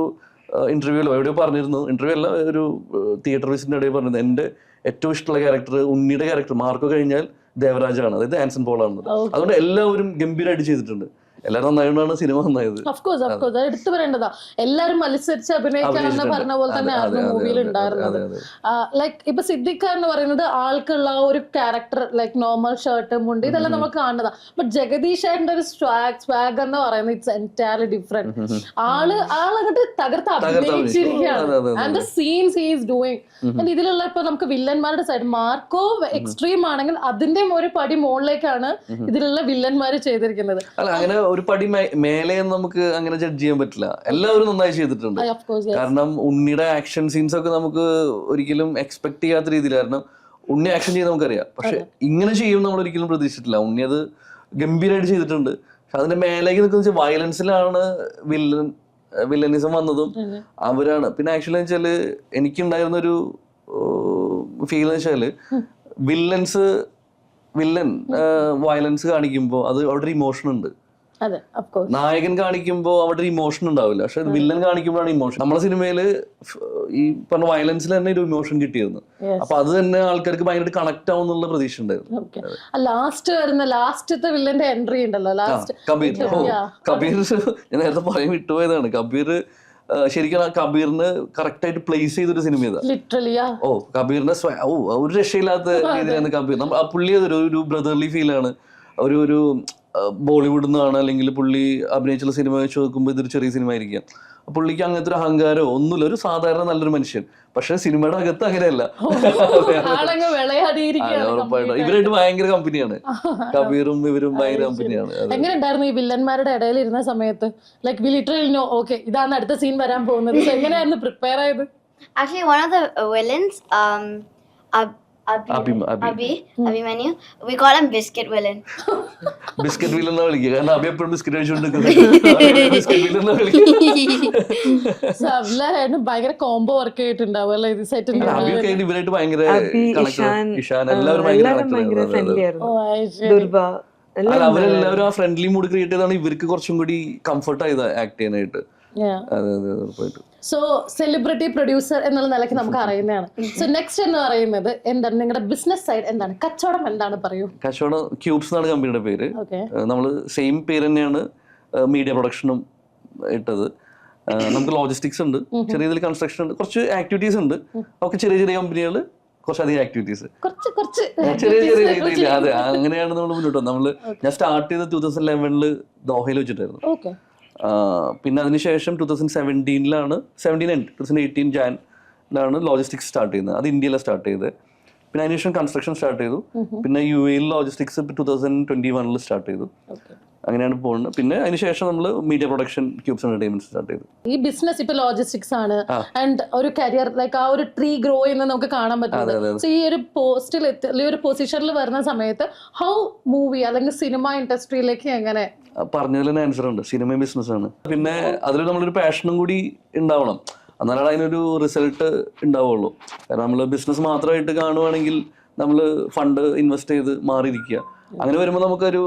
[SPEAKER 1] ഇന്റർവ്യൂലോ എവിടെയോ പറഞ്ഞിരുന്നു, ഇന്റർവ്യൂ അല്ല, ഒരു തിയേറ്റർ വിസിറ്റിന്റെ ഇടയിൽ പറഞ്ഞത് എന്റെ ഏറ്റവും ഇഷ്ടമുള്ള ക്യാരക്ടർ ഉണ്ണിയുടെ ക്യാരക്ടർ മാർക്കോ കഴിഞ്ഞാൽ ദേവരാജാണ്, അതായത് ആൻസൺ പോളാണ്. അതുകൊണ്ട് എല്ലാവരും ഗംഭീരമായിട്ട് ചെയ്തിട്ടുണ്ട്. എല്ലാവരും നന്നായിട്ടാണ് സിനിമ നന്നായത്.
[SPEAKER 2] അത് എടുത്തു പറയേണ്ടതാ. എല്ലാരും മത്സരിച്ച് അഭിനയിക്കാന്ന് പറഞ്ഞ പോലെ തന്നെ ആയിരുന്നു മൂവിയിൽ ഉണ്ടായിരുന്നത്. ലൈക്ക് ഇപ്പൊ സിദ്ദിഖ് എന്ന് പറയുന്നത് ആൾക്കുള്ള ഒരു ക്യാരക്ടർ, ലൈക്ക് നോർമൽ ഷർട്ട് മുണ്ട് ഇതെല്ലാം നമ്മൾ കാണുന്നതാ. ബട്ട് ജഗദീഷ് ചേട്ടന്റെ ഒരു സ്വാഗ് എന്ന് പറയുന്നത് ഇറ്റ്സ് എൻറ്റയർലി ഡിഫറെന്റ്. ആളങ്ങോട്ട് തകർത്ത് അഭിനയിച്ചിരിക്കുകയാണ്. And the scenes he is doing. And ഇതിലുള്ള ഇപ്പൊ നമുക്ക് വില്ലന്മാരുടെ സൈഡ് മാർക്കോ എക്സ്ട്രീം ആണെങ്കിൽ അതിന്റെ ഒരു പടി മുകളിലേക്കാണ് ഇതിലുള്ള വില്ലന്മാര് ചെയ്തിരിക്കുന്നത്.
[SPEAKER 1] ഒരു പടി മേലെ നമുക്ക് അങ്ങനെ ജഡ്ജ് ചെയ്യാൻ പറ്റില്ല. എല്ലാവരും നന്നായി ചെയ്തിട്ടുണ്ട്. കാരണം ഉണ്ണിയുടെ ആക്ഷൻ സീൻസ് ഒക്കെ നമുക്ക് ഒരിക്കലും എക്സ്പെക്ട് ചെയ്യാത്ത രീതിയിൽ, കാരണം ഉണ്ണി ആക്ഷൻ ചെയ്ത് നമുക്കറിയാം, പക്ഷെ ഇങ്ങനെ ചെയ്യും നമ്മൾ ഒരിക്കലും പ്രതീക്ഷിച്ചിട്ടില്ല. ഉണ്ണി അത് ഗംഭീരമായിട്ട് ചെയ്തിട്ടുണ്ട്. പക്ഷെ അതിന്റെ മേലേക്ക് നിൽക്കുന്ന വയലൻസിലാണ് വില്ലനിസം വന്നതും അവരാണ്. പിന്നെ ആക്ച്വലി വെച്ചാല് എനിക്കുണ്ടായിരുന്ന ഒരു ഫീൽ എന്ന് വെച്ചാല് വില്ലൻ വയലൻസ് കാണിക്കുമ്പോൾ അത് അവിടെ ഒരു ഇമോഷൻ ഉണ്ട്.
[SPEAKER 2] അതെ of course
[SPEAKER 1] നായകൻ കാണിക്കുമ്പോൾ അവിടെ ഒരു ഇമോഷൻ ഉണ്ടാവില്ല, പക്ഷെ വില്ലൻ കാണിക്കുമ്പോഴാണ് ഇമോഷൻ. നമ്മളെ സിനിമയില് ഈ പറഞ്ഞ വയലൻസിൽ തന്നെ ഒരു ഇമോഷൻ കിട്ടിയിരുന്നു. അപ്പൊ അത് തന്നെ ആൾക്കാർക്ക് ഭയങ്കര കണക്ട് ആവും എന്നുള്ള പ്രതീക്ഷ ഉണ്ടായിരുന്നു.
[SPEAKER 2] ലാസ്റ്റ് വരുന്ന ലാസ്റ്റത്തെ വില്ലന്റെ എൻട്രി ഉണ്ടല്ലോ, ലാസ്റ്റ്
[SPEAKER 1] കബീർ. കബീർ ഞാൻ നേരത്തെ പറയാൻ വിട്ടുപോയതാണ്. കബീർ ശരിക്കും കബീറിന് കറക്റ്റ് ആയിട്ട് പ്ലേസ് ചെയ്തൊരു സിനിമ ഇതാ.
[SPEAKER 2] ലിറ്ററലി
[SPEAKER 1] കബീറിനെ ഒരു രക്ഷയില്ലാത്ത രീതിയിലാണ് കബീർ. ആ പുള്ളി ഒരു ബ്രദർലി ഫീലാണ്. ഒരു ബോളിവുഡിൽ നിന്നാണ്, അല്ലെങ്കിൽ പുള്ളി അഭിനയിച്ചുള്ള സിനിമ വെച്ച് നോക്കുമ്പോൾ ഇതൊരു ചെറിയ സിനിമ ആയിരിക്കാം. പുള്ളിക്ക് അങ്ങനത്തെ ഒരു അഹങ്കാരമോ ഒന്നുമില്ല, ഒരു സാധാരണ നല്ലൊരു മനുഷ്യൻ. പക്ഷെ സിനിമയുടെ അകത്ത് അങ്ങനെയല്ല. ഉറപ്പായിട്ടും ഇവരായിട്ട് ഭയങ്കര കമ്പനിയാണ്, കബീറും ഇവരും ഭയങ്കര കമ്പനിയാണ്.
[SPEAKER 2] എങ്ങനെ ഉണ്ടായിരുന്നു ഈ വില്ലന്മാരുടെ ഇടയിൽ ഇരുന്ന സമയത്ത്? Like we literally know okay ഇതാണ് അടുത്ത സീൻ വരാൻ പോകുന്നത്. എങ്ങനെയായിരുന്നു പ്രിപ്പയർ ആയത്?
[SPEAKER 3] Actually, one of the villains, Abhimanyu, we call him Biscuit Villain.
[SPEAKER 1] Biscuit villain എന്നാ വിളിക്കുക, കാരണം അഭി എപ്പോഴും ബിസ്ക്കറ്റ് കഴിച്ചുകൊണ്ടിരിക്കുന്നത്. ബിസ്ക്കറ്റ് വില്ലൻ എന്നാ വിളിക്കുക.
[SPEAKER 2] എല്ലാവരും ഭയങ്കര കോംബോ വർക്ക് ചെയ്തിട്ടുണ്ടാവും അല്ലെ ഇത് സെറ്റ്?
[SPEAKER 1] ഇവരായിട്ട് ഭയങ്കര ഇഷാൻ എല്ലാവരും അവരെല്ലാവരും ആ ഫ്രണ്ട്ലി മൂഡ് ക്രിയേറ്റ് ചെയ്താണ് ഇവർക്ക് കുറച്ചും കൂടി കംഫർട്ട് ആയത് ആക്ട് ചെയ്യാനായിട്ട്.
[SPEAKER 2] സോ സെലിബ്രിറ്റി പ്രൊഡ്യൂസർ എന്നുള്ള നിലയ്ക്ക് നമുക്ക് അറിയുന്നതാണ്. സോ നെക്സ്റ്റ് എന്ന് പറയുന്നത് എന്താണ് നിങ്ങളുടെ ബിസിനസ് സൈഡ്? എന്താണ് കച്ചവടം? എന്താണ് പറയൂ.
[SPEAKER 1] കച്ചവടം ക്യൂബ്സ് എന്നാണ് കമ്പനിയുടെ പേര്. നമ്മള് സെയിം പേര് തന്നെയാണ് മീഡിയ പ്രൊഡക്ഷനും ഇട്ടത്. നമുക്ക് ലോജിസ്റ്റിക്സ് ഉണ്ട്, ചെറിയ രീതിയിൽ കൺസ്ട്രക്ഷൻ ഉണ്ട്, കുറച്ച് ആക്ടിവിറ്റീസ് ഉണ്ട്. ഒക്കെ ചെറിയ ചെറിയ കമ്പനികൾ, കുറച്ചധികം ആക്ടിവിറ്റീസ്, ചെറിയ ചെറിയ രീതിയിൽ. അതെ, അങ്ങനെയാണ് നമ്മൾ മുന്നോട്ട് വന്നത്. ഞാൻ സ്റ്റാർട്ട് ചെയ്തത് 2011 ദോഹയിൽ വെച്ചിട്ടായിരുന്നു. പിന്നെ അതിനുശേഷം 2018 ജാനിലാണ് ലോജിസ്റ്റിക്സ് സ്റ്റാർട്ട് ചെയ്യുന്നത്. അത് ഇന്ത്യയിലാണ് സ്റ്റാർട്ട് ചെയ്തത്. പിന്നെ അതിനുശേഷം കൺസ്ട്രക്ഷൻ സ്റ്റാർട്ട് ചെയ്തു. പിന്നെ UAE ലോജിസ്റ്റിക്സ് 2021 സ്റ്റാർട്ട് ചെയ്തു. അങ്ങനെയാണ് പോകുന്നത്. പിന്നെ അതിനുശേഷം നമ്മൾ media production cubes entertainment start ചെയ്തു.
[SPEAKER 2] ഈ ബിസിനസ് ഇപ്പൊ ലോജിസ്റ്റിക്സ് ആണ് ആൻഡ് ഒരു കരിയർ ലൈക്ക് ആ ഒരു ട്രീ ഗ്രോ ചെയ്യുന്നത് നമുക്ക് കാണാൻ പറ്റുന്നത്. സോ ഈ ഒരു പോസ്റ്റിൽ ഒരു പൊസിഷനിൽ വരുന്ന സമയത്ത് ഹൗ മൂവി അല്ലെങ്കിൽ സിനിമ ഇൻഡസ്ട്രിയിലേക്ക് എങ്ങനെ?
[SPEAKER 1] പറഞ്ഞതിൽ തന്നെ ആൻസർ ഉണ്ട്. സിനിമയും ബിസിനസ്സാണ്. പിന്നെ അതിൽ നമ്മളൊരു പാഷനും കൂടി ഉണ്ടാവണം, എന്നാലാണ് അതിനൊരു റിസൾട്ട് ഉണ്ടാവുള്ളൂ. കാരണം നമ്മൾ ബിസിനസ് മാത്രമായിട്ട് കാണുവാണെങ്കിൽ നമ്മൾ ഫണ്ട് ഇൻവെസ്റ്റ് ചെയ്ത് മാറിയിരിക്കുക. അങ്ങനെ വരുമ്പോൾ നമുക്കൊരു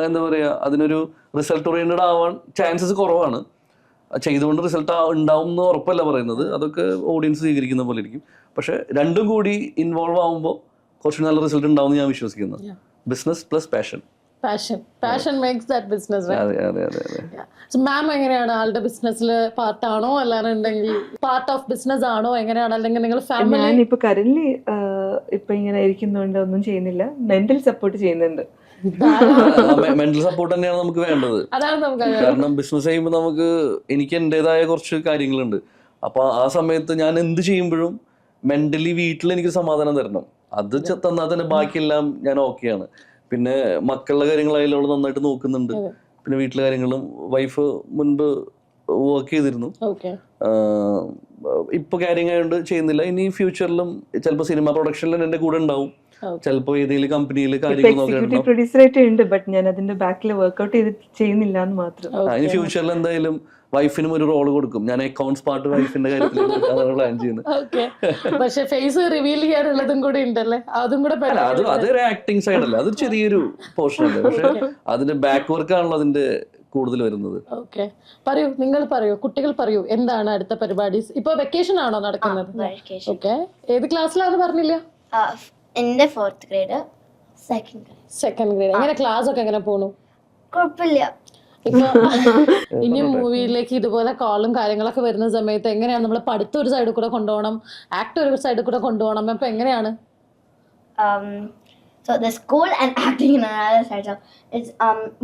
[SPEAKER 1] എന്താ പറയുക, അതിനൊരു റിസൾട്ട് ഓറിയന്റഡ് ആവാൻ ചാൻസസ് കുറവാണ്. ചെയ്തുകൊണ്ട് റിസൾട്ട് ഉണ്ടാവും എന്ന് ഉറപ്പല്ല പറയുന്നത്, അതൊക്കെ ഓഡിയൻസ് സ്വീകരിക്കുന്ന പോലെ ഇരിക്കും. പക്ഷെ രണ്ടും കൂടി ഇൻവോൾവ് ആകുമ്പോൾ കുറച്ച് നല്ല റിസൾട്ട് ഉണ്ടാവും എന്ന് ഞാൻ വിശ്വസിക്കുന്നു. Business plus passion.
[SPEAKER 2] Passion makes that business. So മാം എങ്ങനെയാണ് ആളുടെ ബിസിനസ്സിൽ പാർട്ടാണോ അല്ലാന്നുണ്ടെങ്കിൽ പാർട്ട് ഓഫ് ബിസിനസ് ആണോ എങ്ങനെയാണ്? അല്ലെങ്കിൽ നിങ്ങൾ ഫാമിലി?
[SPEAKER 4] ഞാനിപ്പോ കറന്റ് ഇപ്പൊ ഇങ്ങനെ ഇരിക്കുന്നതുകൊണ്ട് ഒന്നും ചെയ്യുന്നില്ല, മെന്റൽ സപ്പോർട്ട് ചെയ്യുന്നുണ്ട്.
[SPEAKER 1] മെന്റൽ സപ്പോർട്ട് തന്നെയാണ് നമുക്ക് വേണ്ടത്. കാരണം ബിസിനസ് ചെയ്യുമ്പോൾ എനിക്ക് എന്റേതായ കുറച്ച് കാര്യങ്ങളുണ്ട്. അപ്പൊ ആ സമയത്ത് ഞാൻ എന്ത് ചെയ്യുമ്പോഴും മെന്റലി വീട്ടിൽ എനിക്കൊരു സമാധാനം തരണം. അത് തന്നാൽ തന്നെ ബാക്കിയെല്ലാം ഞാൻ ഓക്കെയാണ്. പിന്നെ മക്കളുടെ കാര്യങ്ങളായാലും അവള് നന്നായിട്ട് നോക്കുന്നുണ്ട്. പിന്നെ വീട്ടിലെ കാര്യങ്ങളും. വൈഫ് മുൻപ് വർക്ക് ചെയ്തിരുന്നു, ഇപ്പൊ കാര്യം ആയതുകൊണ്ട് ചെയ്യുന്നില്ല. ഇനി ഫ്യൂച്ചറിലും ചിലപ്പോൾ സിനിമ പ്രൊഡക്ഷനിലും എന്റെ കൂടെ ഉണ്ടാവും, ചിലപ്പോ ഏതെങ്കിലും കമ്പനിയിൽ കാര്യങ്ങൾ
[SPEAKER 4] പ്രൊഡ്യൂസറായിട്ട് ഉണ്ട്. ബട്ട് ഞാൻ അതിന്റെ ബാക്കിൽ വർക്ക്ഔട്ട് ചെയ്ത് ചെയ്യുന്നില്ല എന്ന് മാത്രം.
[SPEAKER 1] ഇനി ഫ്യൂച്ചറിൽ എന്തായാലും വൈഫിനും ഒരു റോള് കൊടുക്കും. ഞാൻ അക്കൗണ്ട്സ് പാർട്ട് വൈഫിന്റെ കാര്യത്തിൽ പ്ലാൻ ചെയ്യുന്നത്.
[SPEAKER 2] പക്ഷേ ഫേസ് റിവീൽ ചെയ്യാനുള്ളതും കൂടി ഉണ്ടല്ലേ, അതും കൂടെ
[SPEAKER 1] അതൊരു ആക്ടിങ് സൈഡ് അല്ല, അതൊരു ചെറിയൊരു പോർഷൻ അല്ലേ. പക്ഷെ അതിന്റെ ബാക്ക് വർക്ക് ആണല്ലോ അതിന്റെ കൂടുതൽ വരുന്നത്.
[SPEAKER 2] ഓക്കെ, പറയൂ, നിങ്ങൾ പറയൂ, കുട്ടികൾ പറയൂ, എന്താണ് അടുത്ത പരിപാടി? ഇപ്പൊ വെക്കേഷൻ ആണോ നടക്കുന്നത്? ഓക്കെ, ഏത് ക്ലാസ്സിലാണെന്ന് പറഞ്ഞില്ല?
[SPEAKER 3] എന്റെ 4th grade,
[SPEAKER 2] 2nd grade. എങ്ങനെ ക്ലാസ് ഒക്കെ എങ്ങനെ പോണു?
[SPEAKER 3] കുഴപ്പമില്ല.
[SPEAKER 2] ഇപ്പൊ ഇനി മൂവിയിലേക്ക് ഇതുപോലെ കോളും കാര്യങ്ങളൊക്കെ വരുന്ന സമയത്ത് എങ്ങനെയാണ് നമ്മൾ പഠിത്തം ഒരു സൈഡിൽ കൂടെ കൊണ്ടുപോകണം, ആക്ട് ഒരു സൈഡിൽ കൂടെ കൊണ്ടുപോകണം, അപ്പൊ എങ്ങനെയാണ്?
[SPEAKER 3] So the school and acting in another side. So it's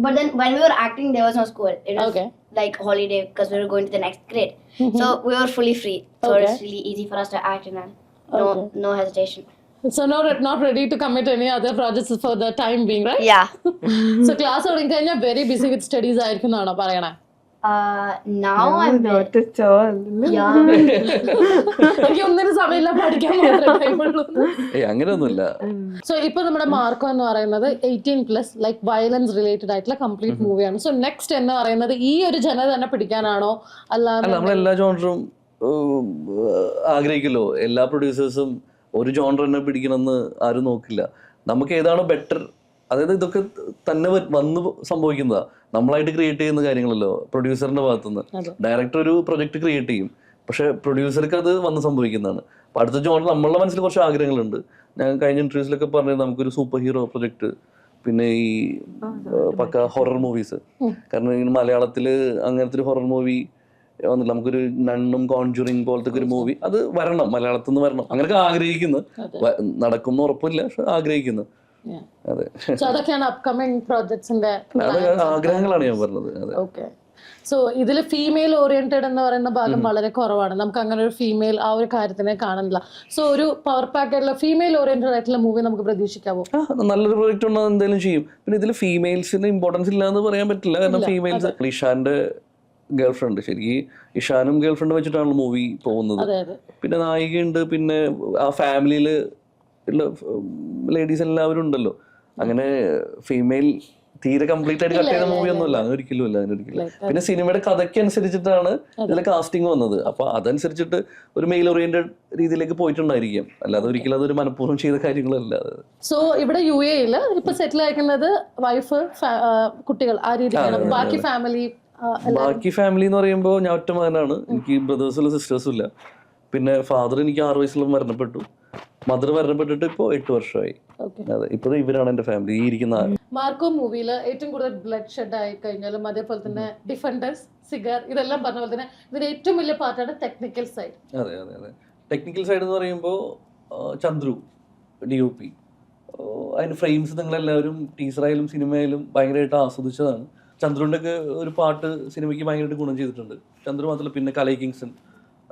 [SPEAKER 3] but then when we were acting there was no school. It was like holiday because we were going to the next grade. So we were fully free. So it's really easy for us to act and no hesitation.
[SPEAKER 2] So not ready to commit any other projects for the time being, right?
[SPEAKER 3] Yeah.
[SPEAKER 2] So class തുടങ്ങി കഴിഞ്ഞാൽ very busy with studies ആയിരിക്കുന്നാണോ പറയണേ?
[SPEAKER 3] Now I'm
[SPEAKER 4] not at all.
[SPEAKER 2] എനിക്ക് ഒന്നിനും സമയമില്ല, പഠിക്കാൻ മാത്രമേ ടൈമുള്ളൂ.
[SPEAKER 1] അങ്ങനെയൊന്നുമില്ല.
[SPEAKER 2] സോ ഇപ്പൊ നമ്മുടെ മാർക്കോ എന്ന് പറയുന്നത് 18+ ലൈക്ക് വയലൻസ് റിലേറ്റഡ് ആയിട്ടുള്ള കംപ്ലീറ്റ് മൂവിയാണ്. സോ നെക്സ്റ്റ് എന്ന് പറയുന്നത് ഈ ഒരു ജനത തന്നെ പിടിക്കാനാണോ അല്ലാതെ?
[SPEAKER 1] നമ്മളെല്ലാ ജോണറും ആഗ്രഹിക്കല്ലോ. എല്ലാ പ്രൊഡ്യൂസേഴ്സും ഒരു ജോണർ തന്നെ പിടിക്കണമെന്ന് ആരും നോക്കില്ല. നമുക്ക് ഏതാണോ ബെറ്റർ അതായത് ഇതൊക്കെ തന്നെ വന്ന് സംഭവിക്കുന്നതാ, നമ്മളായിട്ട് ക്രിയേറ്റ് ചെയ്യുന്ന കാര്യങ്ങളല്ലോ പ്രൊഡ്യൂസറിന്റെ ഭാഗത്തുനിന്ന്. ഡയറക്ടർ ഒരു പ്രൊജക്ട് ക്രിയേറ്റ് ചെയ്യും, പക്ഷെ പ്രൊഡ്യൂസർക്ക് അത് വന്ന് സംഭവിക്കുന്നതാണ്. അപ്പൊ അടുത്ത ജോൺ നമ്മളുടെ മനസ്സിൽ കുറച്ച് ആഗ്രഹങ്ങളുണ്ട്. ഞാൻ കഴിഞ്ഞ ഇന്റർവ്യൂസിലൊക്കെ പറഞ്ഞത് നമുക്കൊരു സൂപ്പർ ഹീറോ പ്രൊജക്ട്, പിന്നെ ഈ പക്ക ഹൊറർ മൂവീസ്. കാരണം ഇങ്ങനെ മലയാളത്തില് അങ്ങനത്തെ ഒരു ഹൊറർ മൂവി വന്നില്ല. നമുക്കൊരു നണ്ണും കോൺജുറിങ് പോലത്തെ ഒരു മൂവി അത് വരണം, മലയാളത്തിൽ നിന്ന് വരണം. അങ്ങനെയൊക്കെ ആഗ്രഹിക്കുന്നു. നടക്കും ഉറപ്പില്ല, പക്ഷെ ആഗ്രഹിക്കുന്നു. അതെ,
[SPEAKER 2] അതൊക്കെയാണ് അപ്കമിങ് പ്രോജക്ട്സിന്റെ
[SPEAKER 1] ആഗ്രഹങ്ങളാണ് ഞാൻ പറഞ്ഞത്. അതെ.
[SPEAKER 2] ഓക്കെ. സോ ഇതിൽ ഫീമെയിൽ ഓറിയന്റഡ് എന്ന് പറയുന്ന ഭാഗം വളരെ കുറവാണ്. നമുക്ക് അങ്ങനെ ഒരു ഫീമെയിൽ ആ ഒരു കാര്യത്തിനെ കാണുന്നില്ല. സോ ഒരു പവർ പാക്കായിട്ടുള്ള ഫീമെയിൽ ഓറിയന്റഡ് ആയിട്ടുള്ള മൂവി നമുക്ക് പ്രതീക്ഷിക്കാവോ?
[SPEAKER 1] നല്ലൊരു പ്രോജക്റ്റ് ഉണ്ടോ എന്തായാലും ചെയ്യും. പിന്നെ ഇതിൽ ഫീമെയിൽസിന് ഇമ്പോർട്ടൻസ് ഇല്ല എന്ന് പറയാൻ പറ്റില്ല. കാരണം ഫീമെയിൽസ്, ഇഷാന്റെ ഗേൾ ഫ്രണ്ട്, ശരിക്കും ഇഷാനും ഗേൾ ഫ്രണ്ട് വെച്ചിട്ടാണല്ലോ മൂവി പോകുന്നത്. പിന്നെ നായികയുണ്ട്, പിന്നെ ആ ഫാമിലിയില് ഉള്ള ലേഡീസ് എല്ലാവരും ഉണ്ടല്ലോ. അങ്ങനെ ഫീമെയിൽ തീരെ കംപ്ലീറ്റ് ആയിട്ട് കട്ട് ചെയ്ത മൂവി ഒന്നുമല്ല, അങ്ങനെ ഒരിക്കലും ഇല്ല, അങ്ങനെ ഒരിക്കലും. പിന്നെ സിനിമയുടെ കഥയ്ക്ക് അനുസരിച്ചിട്ടാണ് ഇതിലെ കാസ്റ്റിംഗ് വന്നത്. അപ്പൊ അതനുസരിച്ചിട്ട് ഒരു മെയിൽ ഓറിയന്റഡ് രീതിയിലേക്ക് പോയിട്ടുണ്ടായിരിക്കും, അല്ലാതെ ഒരിക്കലും അതൊരു മനഃപൂർവ്വം ചെയ്ത കാര്യങ്ങളല്ല.
[SPEAKER 2] സോ ഇവിടെ UAE ഇപ്പൊ സെറ്റിൽ ആയിരിക്കുന്നത് വൈഫ്, കുട്ടികൾ, ആ രീതിക്കാണ്. ബാക്കി
[SPEAKER 1] ഫാമിലി എന്ന് പറയുമ്പോൾ ഞാൻ ഒറ്റ മകനാണ്. എനിക്ക് ബ്രദേഴ്സും സിസ്റ്റേഴ്സും ഇല്ല. പിന്നെ ഫാദർ എനിക്ക് 6 വയസ്സിൽ മരണപ്പെട്ടു. മദർ മരണപ്പെട്ടിട്ട് ഇപ്പോ 8 വർഷമായി. അതെ, ഇപ്പൊ ഇവരാണ് എന്റെ ഫാമിലി. ഈ ഇരിക്കുന്ന
[SPEAKER 2] മാർക്കോ മൂവിയിൽ ഏറ്റവും കൂടുതൽ ബ്ലഡ് ഷെഡ് ആയി കഴിഞ്ഞാലും, അതേപോലെ തന്നെ ഡിഫൻഡേഴ്സ്, സിഗർ, ഇതെല്ലാം പറഞ്ഞ പോലെ തന്നെ ഇതിന്റെ ഏറ്റവും വലിയ പാർട്ടാണ് ടെക്നിക്കൽ സൈഡ്.
[SPEAKER 1] അതെ അതെ അതെ. ടെക്നിക്കൽ സൈഡ് എന്ന് പറയുമ്പോൾ ചന്ദ്രു DOP, അതിന്റെ ഫ്രെയിംസ് നിങ്ങളെല്ലാവരും ടീച്ചറായാലും സിനിമയിലും ഭയങ്കരമായിട്ട് ആസ്വദിച്ചതാണ്. ചന്ദ്രുവിൻ്റെ ഒക്കെ ഒരു പാട്ട് സിനിമയ്ക്ക് ഭയങ്കരമായിട്ട് ഗുണം ചെയ്തിട്ടുണ്ട്. ചന്ദ്രു മാത്രമല്ല, പിന്നെ കലൈ കിങ്സൺ,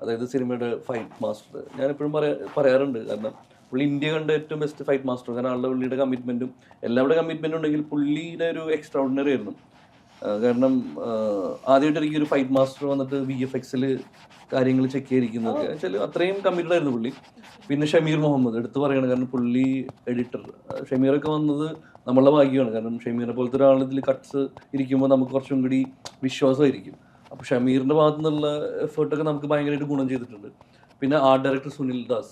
[SPEAKER 1] അതായത് സിനിമയുടെ ഫൈറ്റ് മാസ്റ്റർ. ഞാൻ എപ്പോഴും പറയാറുണ്ട്, കാരണം പുള്ളി ഇന്ത്യ കണ്ട ഏറ്റവും ബെസ്റ്റ് ഫൈറ്റ് മാസ്റ്റർ. കാരണം ആളുടെ പുള്ളിയുടെ കമ്മിറ്റ്മെൻറ്റും എല്ലാവരുടെ കമ്മിറ്റ്മെൻറ്റും ഉണ്ടെങ്കിൽ പുള്ളിയുടെ ഒരു എക്സ്ട്രാ ഓർഡിനറി ആയിരുന്നു. കാരണം ആദ്യമായിട്ട് എനിക്ക് ഒരു ഫൈറ്റ് മാസ്റ്റർ വന്നിട്ട് VFXൽ കാര്യങ്ങൾ ചെക്ക് ചെയ്തിരിക്കുന്നതൊക്കെ വെച്ചാൽ അത്രയും കമ്മിറ്റഡ് ആയിരുന്നു പുള്ളി. പിന്നെ ഷമീർ മുഹമ്മദ് എടുത്ത് പറയണം, കാരണം പുള്ളി എഡിറ്റർ. ഷമീറൊക്കെ വന്നത് നമ്മളുടെ ഭാഗ്യമാണ്. കാരണം ഷമീറിനെ പോലത്തെ ഒരാൾ ഇതിൽ കട്ട്സ് ഇരിക്കുമ്പോൾ നമുക്ക് കുറച്ചും കൂടി വിശ്വാസമായിരിക്കും. അപ്പോൾ ഷമീറിൻ്റെ ഭാഗത്തു നിന്നുള്ള എഫേർട്ടൊക്കെ നമുക്ക് ഭയങ്കരമായിട്ട് ഗുണം ചെയ്തിട്ടുണ്ട്. പിന്നെ ആർട്ട് ഡയറക്ടർ സുനിൽ ദാസ്,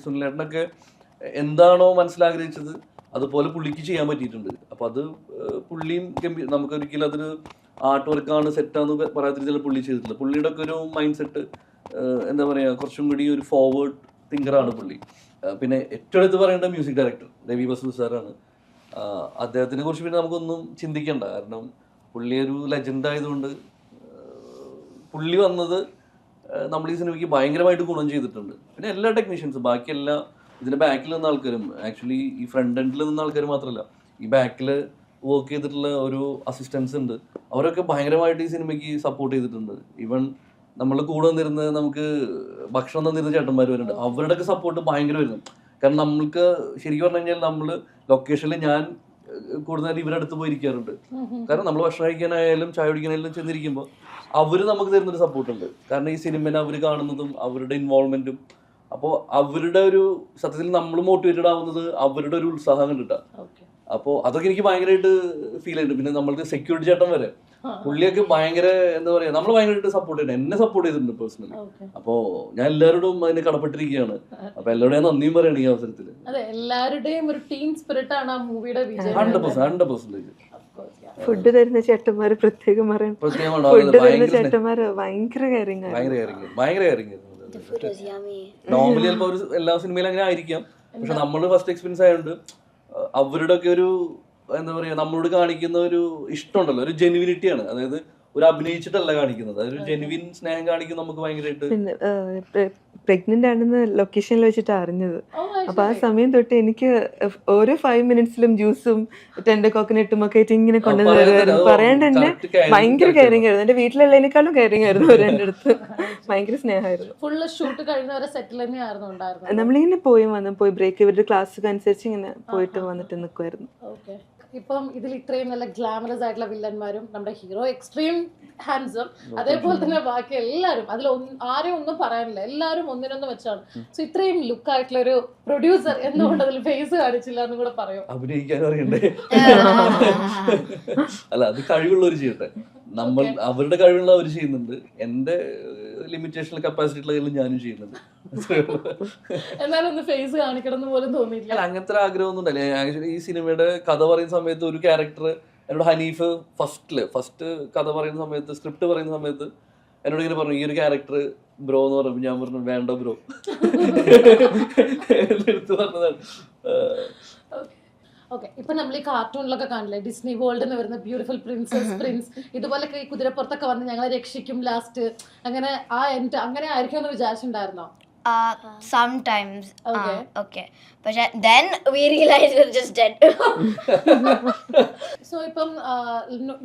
[SPEAKER 1] സുനിലേട്ടനൊക്കെ എന്താണോ മനസ്സിലാഗ്രഹിച്ചത് അതുപോലെ പുള്ളിക്ക് ചെയ്യാൻ പറ്റിയിട്ടുണ്ട്. അപ്പോൾ അത് പുള്ളിയും നമുക്കൊരിക്കലും അതൊരു ആർട്ട് വർക്കാണ്, സെറ്റാന്ന് പറയാത്ത രീതിയിൽ പുള്ളി ചെയ്തിട്ടില്ല. പുള്ളിയുടെ ഒക്കെ ഒരു മൈൻഡ് സെറ്റ് എന്താ പറയുക, കുറച്ചും കൂടി ഒരു ഫോർവേഡ് തിങ്കറാണ് പുള്ളി. പിന്നെ ഏറ്റവും എടുത്ത് പറയേണ്ട മ്യൂസിക് ഡയറക്ടർ രവി ബസു സാറാണ്. അദ്ദേഹത്തിനെ കുറിച്ച് പിന്നെ നമുക്കൊന്നും ചിന്തിക്കണ്ട, കാരണം പുള്ളി ഒരു ലെജൻഡ് ആയതുകൊണ്ട് പുള്ളി വന്നത് നമ്മൾ ഈ സിനിമയ്ക്ക് ഭയങ്കരമായിട്ട് ഗുണം ചെയ്തിട്ടുണ്ട്. പിന്നെ എല്ലാ ടെക്നീഷ്യൻസും, ബാക്കി എല്ലാ ഇതിൻ്റെ ബാക്കിൽ നിന്ന ആൾക്കാരും, ആക്ച്വലി ഈ ഫ്രണ്ട് എൻഡിൽ നിന്ന ആൾക്കാർ മാത്രമല്ല, ഈ ബാക്കിൽ വർക്ക് ചെയ്തിട്ടുള്ള ഒരു അസിസ്റ്റൻസ് ഉണ്ട്, അവരൊക്കെ ഭയങ്കരമായിട്ട് ഈ സിനിമയ്ക്ക് സപ്പോർട്ട് ചെയ്തിട്ടുണ്ട്. ഈവൻ നമ്മൾ കൂടെ വന്നിരുന്ന നമുക്ക് ഭക്ഷണം തന്നിരുന്ന ചേട്ടന്മാർ വരുന്നുണ്ട്, അവരുടെയൊക്കെ സപ്പോർട്ട് ഭയങ്കര വരുന്നു. കാരണം നമ്മൾക്ക് ശരിക്കും പറഞ്ഞു കഴിഞ്ഞാൽ നമ്മൾ ലൊക്കേഷനിൽ ഞാൻ കൂടുതൽ ഇവരുടെ അടുത്ത് പോയിരിക്കാറുണ്ട്. കാരണം നമ്മൾ ഭക്ഷണം കഴിക്കാനായാലും ചായ കുടിക്കാനായാലും ചെന്നിരിക്കുമ്പോൾ അവർ നമുക്ക് തരുന്നൊരു സപ്പോർട്ടുണ്ട്. കാരണം ഈ സിനിമനെ അവർ കാണുന്നതും അവരുടെ ഇൻവോൾവ്മെന്റും, അപ്പോൾ അവരുടെ ഒരു സത്യത്തിൽ നമ്മൾ മോട്ടിവേറ്റഡ് ആവുന്നത് അവരുടെ ഒരു ഉത്സാഹം കണ്ടിട്ടാണ്. അപ്പോൾ അതൊക്കെ എനിക്ക് ഭയങ്കരമായിട്ട് ഫീൽ ചെയ്യുന്നുണ്ട്. പിന്നെ നമ്മൾക്ക് സെക്യൂരിറ്റി ചേട്ടൻ വരെ പുള്ളിയൊക്കെ ഭയങ്കര എന്താ പറയുക, നമ്മൾ ഭയങ്കരമായിട്ട് സപ്പോർട്ട് ചെയ്യുന്നുണ്ട്, എന്നെ സപ്പോർട്ട് ചെയ്തിട്ടുണ്ട് പേഴ്സണലി. അപ്പോൾ ഞാൻ എല്ലാവരോടും അതിന് കടപ്പെട്ടിരിക്കുകയാണ്. അപ്പൊ എല്ലാവരും ഞാൻ നന്ദിയും പറയണം ഈ അവസരത്തിൽ.
[SPEAKER 2] എല്ലാവരുടെയും ഒരു ടീം സ്പിരിറ്റ് ആണ് ആ മൂവിയുടെ
[SPEAKER 1] 100%.
[SPEAKER 4] ഫുഡ് തരുന്ന ചേട്ടന്മാര് പ്രത്യേകം പറയണം. ഫുഡ് തരുന്ന ചേട്ടന്മാര് ഭയങ്കര കെയറിങ്
[SPEAKER 1] നോർമലി ചിലപ്പോൾ ഒരു എല്ലാ സിനിമയിലും അങ്ങനെ ആയിരിക്കാം, പക്ഷെ നമ്മൾ ഫസ്റ്റ് എക്സ്പീരിയൻസ് ആയതുകൊണ്ട് അവരുടെ ഒക്കെ ഒരു എന്താ പറയുക, നമ്മളോട് കാണിക്കുന്ന ഒരു ഇഷ്ടമുണ്ടല്ലോ, ഒരു ജെനുവിനിറ്റിയാണ്. അതായത് ഒരു അഭിനയിച്ചിട്ടല്ല കാണിക്കുന്നത്, അതൊരു ജെനുവിൻ സ്നേഹം കാണിക്കുന്നത് നമുക്ക് ഭയങ്കരമായിട്ട്.
[SPEAKER 4] പ്രഗ്നന്റ് ആണെന്ന് ലൊക്കേഷനിൽ വെച്ചിട്ട് അറിഞ്ഞത്. അപ്പൊ ആ സമയം തൊട്ട് എനിക്ക് ഓരോ 5 മിനിറ്റ്സിലും ജ്യൂസും ടെൻഡർ കോക്കനട്ടും ഒക്കെ ആയിട്ട് ഇങ്ങനെ കൊണ്ടുവന്നു പറയാണ്ട് തന്നെ ഭയങ്കര കെയറിങ് ആയിരുന്നു. എന്റെ വീട്ടിലുള്ളതിനേക്കാളും കെയറിങ് ആയിരുന്നു അവർ എൻ്റെ അടുത്ത്. ഭയങ്കര സ്നേഹമായിരുന്നു.
[SPEAKER 2] ഫുള്ള് ഷൂട്ട് കഴിഞ്ഞവരെ സെറ്റിൽ തന്നെയായിരുന്നു ഉണ്ടായിരുന്നത്.
[SPEAKER 4] നമ്മളിങ്ങനെ പോയി ബ്രേക്ക് ഇവരുടെ ക്ലാസ് അനുസരിച്ച് ഇങ്ങനെ പോയിട്ട് വന്നിട്ട് നിൽക്കുമായിരുന്നു.
[SPEAKER 2] ഇപ്പം ഇതിൽ ഇത്രയും നല്ല ഗ്ലാമറസ് ആയിട്ടുള്ള വില്ലന്മാരും നമ്മുടെ ഹീറോ എക്സ്ട്രീം ഹാൻസം, അതേപോലെ തന്നെ ബാക്കി എല്ലാവരും അതിൽ ആരെയും ഒന്നും പറയാനില്ല, എല്ലാവരും ഒന്നിനൊന്നും വെച്ചാണ്. സോ ഇത്രയും ലുക്ക് ആയിട്ടുള്ള ഒരു പ്രൊഡ്യൂസർ എന്തുകൊണ്ട് അതിൽ ഫേസ് കാണിച്ചില്ല എന്ന് കൂടെ പറയും.
[SPEAKER 1] അഭിനയിക്കാൻ അറിയണ്ടേ? അല്ല, അത് കഴിവുള്ളവർ ചെയ്യട്ടെ. നമ്മൾ അവരുടെ കഴിവുള്ള അവർ ചെയ്യുന്നുണ്ട്, എന്റെ ലിമിറ്റേഷൻ കപ്പാസിറ്റി ഉള്ള ഞാനും ചെയ്യുന്നുണ്ട്.
[SPEAKER 2] എന്നാലും ഒന്ന് ഫേസ് കാണിക്കണം എന്ന് പോലും തോന്നിയില്ല.
[SPEAKER 1] അല്ല അങ്ങനത്തെ ഒരു ആഗ്രഹമൊന്നും ഉണ്ടല്ലേ. ആക്ച്വലി ഈ സിനിമയുടെ കഥ പറയുന്ന സമയത്ത് ഒരു ക്യാരക്ടർ എന്നോട് ഹനീഫ് ഫസ്റ്റ് കഥ പറയുന്ന സമയത്ത് സ്ക്രിപ്റ്റ് പറയുന്ന സമയത്ത് എന്നോട് ഇങ്ങനെ പറഞ്ഞു ഈ ഒരു ക്യാരക്ടർ ബ്രോ എന്ന് പറഞ്ഞു. ഞാൻ പറഞ്ഞു വേണ്ട ബ്രോ എടുത്തു പറഞ്ഞതാണ്.
[SPEAKER 2] ഓക്കെ, ഇപ്പൊ നമ്മൾ ഈ കാർട്ടൂണിലൊക്കെ കാണില്ലേ, ഡിസ്നി വേൾഡിൽ നിന്ന് വരുന്ന ബ്യൂട്ടിഫുൾ പ്രിൻസ് ഇതുപോലൊക്കെ ഈ കുതിരപ്പുറത്തൊക്കെ വന്ന് ഞങ്ങളെ രക്ഷിക്കും ലാസ്റ്റ്, അങ്ങനെ ആ എൻഡ് അങ്ങനെ ആയിരിക്കും എന്ന് വിചാരിച്ചിട്ടുണ്ടായിരുന്നോ?
[SPEAKER 3] Sometimes. Okay. But then we realized we're just dead.
[SPEAKER 2] So ഇപ്പം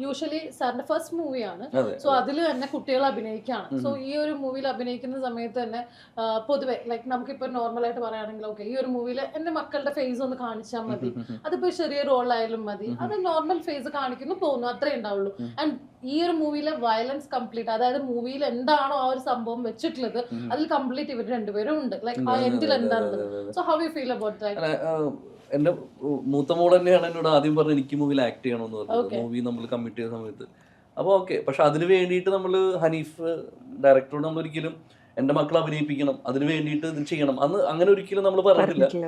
[SPEAKER 2] യൂഷ്വലി സാറിന്റെ ഫസ്റ്റ് മൂവിയാണ്. സോ അതിൽ തന്നെ കുട്ടികൾ അഭിനയിക്കുകയാണ്. സോ ഈ ഒരു മൂവിയിൽ അഭിനയിക്കുന്ന സമയത്ത് തന്നെ പൊതുവെ ലൈക്ക് നമുക്കിപ്പോൾ നോർമലായിട്ട് പറയുകയാണെങ്കിൽ ഓക്കെ ഈ ഒരു മൂവിയിൽ എന്റെ മക്കളുടെ ഫേസ് ഒന്ന് കാണിച്ചാൽ മതി, അതിപ്പോ ചെറിയ റോളായാലും മതി, അത് നോർമൽ ഫേസ് കാണിക്കുന്നു പോകുന്നു, അത്രേ ഉണ്ടാവുള്ളൂ. ആൻഡ് ഈ ഒരു മൂവിയിലെ വയലൻസ് കംപ്ലീറ്റ്, അതായത് മൂവിയിൽ എന്താണോ ആ ഒരു സംഭവം വെച്ചിട്ടുള്ളത് അതിൽ കംപ്ലീറ്റ് ഇവർ രണ്ടുപേരും ഉണ്ട്. ലൈക്ക് ആ എൻഡിൽ എന്താണുള്ളത്. So how you feel about that?
[SPEAKER 1] എന്റെ മൂത്ത മോൾ തന്നെയാണ് എന്നോട് ആദ്യം പറഞ്ഞത് എനിക്ക് മൂവിയിൽ ആക്ട് ചെയ്യണമെന്ന് പറഞ്ഞത്, മൂവി നമ്മൾ കമ്മിറ്റ് ചെയ്ത സമയത്ത്. അപ്പോൾ ഓക്കെ, പക്ഷെ അതിന് വേണ്ടിയിട്ട് നമ്മൾ ഹനീഫ് ഡയറക്ടറോട് നമ്മൾ ഒരിക്കലും എന്റെ മക്കളെ അഭിനയിപ്പിക്കണം, അതിന് വേണ്ടിയിട്ട് ഇത് ചെയ്യണം അന്ന് അങ്ങനെ ഒരിക്കലും നമ്മൾ പറഞ്ഞിട്ടില്ല.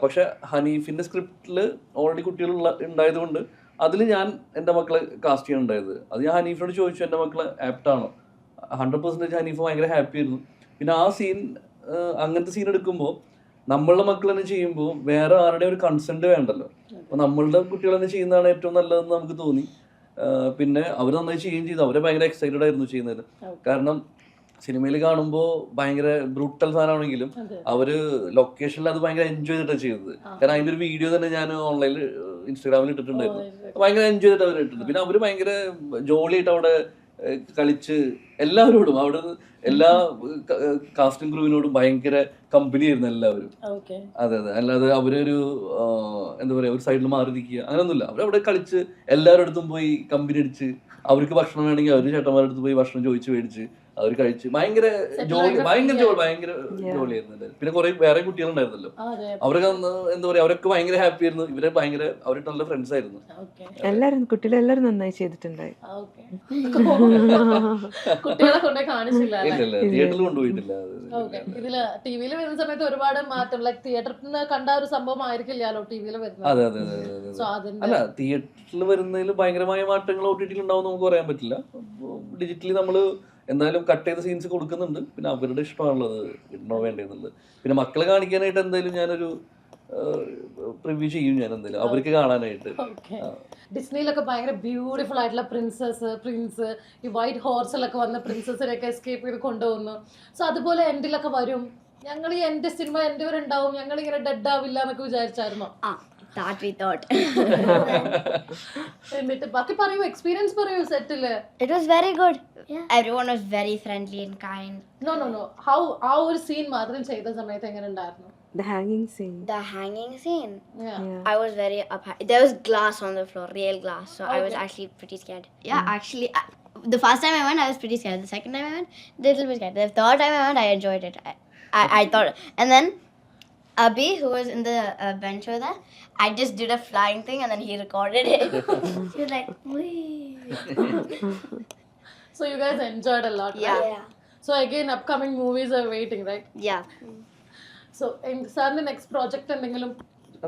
[SPEAKER 1] പക്ഷെ ഹനീഫിന്റെ സ്ക്രിപ്റ്റിൽ ഓൾറെഡി കുട്ടികൾ ഉണ്ടായതുകൊണ്ട് അതിൽ ഞാൻ എൻ്റെ മക്കളെ കാസ്റ്റ് ചെയ്യാനുണ്ടായത്. അത് ഞാൻ ഹനീഫിനോട് ചോദിച്ചു എൻ്റെ മക്കളെ ആപ്റ്റാണോ. 100% ഹനീഫ് ഭയങ്കര ഹാപ്പി ആയിരുന്നു. പിന്നെ ആ സീൻ അങ്ങനത്തെ സീൻ എടുക്കുമ്പോൾ നമ്മളുടെ മക്കൾ തന്നെ ചെയ്യുമ്പോൾ വേറെ ആരുടെ ഒരു കൺസെന്റ് വേണ്ടല്ലോ. അപ്പോൾ നമ്മളുടെ കുട്ടികൾ തന്നെ ചെയ്യുന്നതാണ് ഏറ്റവും നല്ലതെന്ന് നമുക്ക് തോന്നി. പിന്നെ അവർ നന്നായി ചെയ്യുകയും ചെയ്തു. അവരെ ഭയങ്കര എക്സൈറ്റഡ് ആയിരുന്നു ചെയ്യുന്നത്. കാരണം സിനിമയിൽ കാണുമ്പോൾ ഭയങ്കര ബ്രൂട്ടൽ സാധനമാണെങ്കിലും അവര് ലൊക്കേഷനിൽ അത് ഭയങ്കര എൻജോയ് ചെയ്തിട്ടാണ് ചെയ്തത്. കാരണം അതിന്റെ ഒരു വീഡിയോ തന്നെ ഞാൻ ഓൺലൈനിൽ ഇൻസ്റ്റാഗ്രാമിൽ ഇട്ടിട്ടുണ്ടായിരുന്നു. ഭയങ്കര എൻജോയ് ചെയ്തിട്ട് അവർ ഇട്ടിട്ടുണ്ട്. പിന്നെ അവര് ഭയങ്കര ജോളിയായിട്ട് അവിടെ കളിച്ച് എല്ലാവരോടും അവിടെ എല്ലാ കാസ്റ്റിംഗ് ക്രൂവിനോടും ഭയങ്കര കമ്പനി ആയിരുന്നു എല്ലാവരും. അതെ അതെ, അല്ലാതെ അവരൊരു എന്താ പറയാ ഒരു സൈഡിൽ മാറി നിൽക്കുക അങ്ങനെയൊന്നുമില്ല. അവരവിടെ കളിച്ച് എല്ലാവരുടെ അടുത്തും പോയി കമ്പനി അടിച്ച്, അവർക്ക് ഭക്ഷണം വേണമെങ്കിൽ അവർ ചേട്ടന്മാരുടെ അടുത്ത് പോയി ഭക്ഷണം ചോദിച്ച് മേടിച്ച് അവർ കഴിച്ച് ഭയങ്കര ജോലിയായിരുന്നു. പിന്നെ കുറെ വേറെ കുട്ടികളുണ്ടായിരുന്നല്ലോ, അവരൊക്കെ എന്താ പറയാ അവരൊക്കെ ഭയങ്കര ഹാപ്പി ആയിരുന്നു. ഇവരെ ഭയങ്കര അവരുടെ നല്ല ഫ്രണ്ട്സ് ആയിരുന്നു
[SPEAKER 4] എല്ലാരും. കുട്ടികളെല്ലാരും നന്നായി ചെയ്തിട്ടുണ്ടായി.
[SPEAKER 2] കുട്ടികളെ കൊണ്ടേ കാണിച്ചില്ല,
[SPEAKER 1] തിയേറ്ററിൽ കൊണ്ടുപോയിട്ടില്ല.
[SPEAKER 2] ഇതില് ടിവിയിൽ വരുന്ന സമയത്ത് ഒരുപാട് മാറ്റം, ലൈക് തിയേറ്ററിൽ നിന്ന് കണ്ട ഒരു സംഭവം ആയിരിക്കില്ലല്ലോ ടിവിയിൽ വരുന്നത്.
[SPEAKER 1] അതെ അതെ അതെ, അല്ല തിയേറ്ററിൽ വരുന്നതിൽ ഭയങ്കരമായ മാറ്റങ്ങൾ OTT ഉണ്ടാവും നമുക്ക് പറയാൻ പറ്റില്ല. ഡിജിറ്റലി നമ്മള് എന്തായാലും കട്ട് ചെയ്ത സീൻസ് കൊടുക്കുന്നുണ്ട്. പിന്നെ അവരുടെ ഇഷ്ടമാണുള്ളത് ഇടണോ വേണ്ടതെന്നുള്ളത്. പിന്നെ മക്കളെ കാണിക്കാനായിട്ട് എന്തായാലും ഞാനൊരു പ്രിവ്യൂ ചെയ്യും ഞാൻ എന്തായാലും അവർക്ക് കാണാനായിട്ട്.
[SPEAKER 2] ഡിസ്നിയിലൊക്കെ ഭയങ്കര ബ്യൂട്ടിഫുൾ ആയിട്ടുള്ള പ്രിൻസ് ഈ വൈറ്റ് ഹോർസിലൊക്കെ വന്ന പ്രിൻസസിനെയൊക്കെ എസ്കേപ്പ് ചെയ്ത് കൊണ്ടുപോകുന്നു. സോ അതുപോലെ എൻഡിലൊക്കെ വരും. ഞങ്ങൾ ഈ എന്റെ സിനിമ എന്റെ വരെ ഉണ്ടാവും, ഞങ്ങൾ ഇങ്ങനെ ഡെഡ് ആവില്ല എന്നൊക്കെ വിചാരിച്ചായിരുന്നോ?
[SPEAKER 3] That we thought.
[SPEAKER 2] എന്നിട്ട് ബാക്കി പറയൂ, എക്സ്പീരിയൻസ് പറയൂ സെറ്റില്.
[SPEAKER 3] It was very good. Yeah. Everyone was very friendly and kind.
[SPEAKER 2] No. How ആ ഒരു സീൻ മാത്രം ചെയ്ത സമയത്ത് എങ്ങനെ ഉണ്ടായിരുന്നു?
[SPEAKER 4] The hanging scene.
[SPEAKER 3] The hanging scene.
[SPEAKER 2] Yeah.
[SPEAKER 3] I was very up high. There was glass on the floor, real glass. So I was actually pretty scared. Yeah, actually, the first time I went, I was pretty scared. The second time I went, a little bit scared. The third time I went, I enjoyed it. I thought, and then Abhi, who was in the bench over there, I just did a flying thing and then he recorded it. He was like, wee.
[SPEAKER 2] So you guys enjoyed a lot,
[SPEAKER 3] Yeah.
[SPEAKER 2] right?
[SPEAKER 3] Yeah.
[SPEAKER 2] So again, upcoming movies are waiting, right?
[SPEAKER 3] Yeah.
[SPEAKER 2] So സാറിന്റെ നെക്സ്റ്റ് പ്രോജക്റ്റ് എന്തെങ്കിലും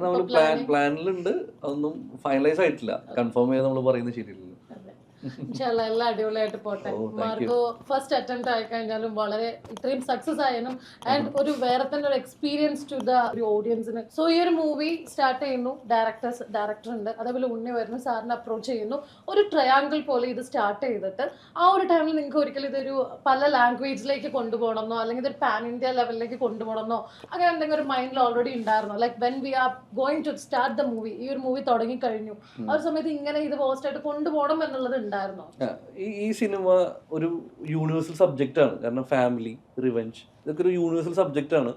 [SPEAKER 1] നമ്മൾ പ്ലാനിലുണ്ട്. അതൊന്നും ഫൈനലൈസ് ആയിട്ടില്ല. കൺഫേം ചെയ്ത് നമ്മൾ പറയുന്നത് ശരിയല്ലല്ലോ.
[SPEAKER 2] എല്ലാം അടിപൊളിയായിട്ട് പോട്ടെ. മാർഗോ ഫസ്റ്റ് അറ്റംപ്റ്റ് ആയി കഴിഞ്ഞാലും വളരെ ഇത്രയും സക്സസ് ആയാലും ആൻഡ് ഒരു വേറെ തന്നെ ഒരു എക്സ്പീരിയൻസ് ടു ദ ഓഡിയൻസിന്. സോ ഈ ഒരു മൂവി സ്റ്റാർട്ട് ചെയ്യുന്നു, ഡയറക്ടർ ഉണ്ട്, അതേപോലെ ഉണ്ണി വരുന്നു, സാറിനെ അപ്രോച്ച് ചെയ്യുന്നു. ഒരു ട്രയാങ്കിൾ പോലെ ഇത് സ്റ്റാർട്ട് ചെയ്തിട്ട് ആ ഒരു ടൈമിൽ നിങ്ങൾക്ക് ഒരിക്കലും ഇതൊരു പല ലാംഗ്വേജിലേക്ക് കൊണ്ടുപോകണമെന്നോ അല്ലെങ്കിൽ ഇതൊരു പാൻ ഇന്ത്യ ലെവലിലേക്ക് കൊണ്ടുപോകണമെന്നോ അങ്ങനെ എന്തെങ്കിലും ഒരു മൈൻഡിൽ ഓൾറെഡി ഉണ്ടായിരുന്നോ? Like when we are going to start the movie, ഈ ഒരു മൂവി തുടങ്ങി കഴിഞ്ഞു, ആ ഒരു സമയത്ത് ഇങ്ങനെ ഇത് പോസ്റ്റായിട്ട് കൊണ്ടുപോകണം എന്നുള്ളത് ഉണ്ടായിരുന്നോ?
[SPEAKER 1] ഈ സിനിമ ഒരു യൂണിവേഴ്സൽ സബ്ജക്റ്റ് ആണ്. കാരണം ഫാമിലി, റിവെഞ്ച്, ഇതൊക്കെ ഒരു യൂണിവേഴ്സൽ സബ്ജക്റ്റ് ആണ്.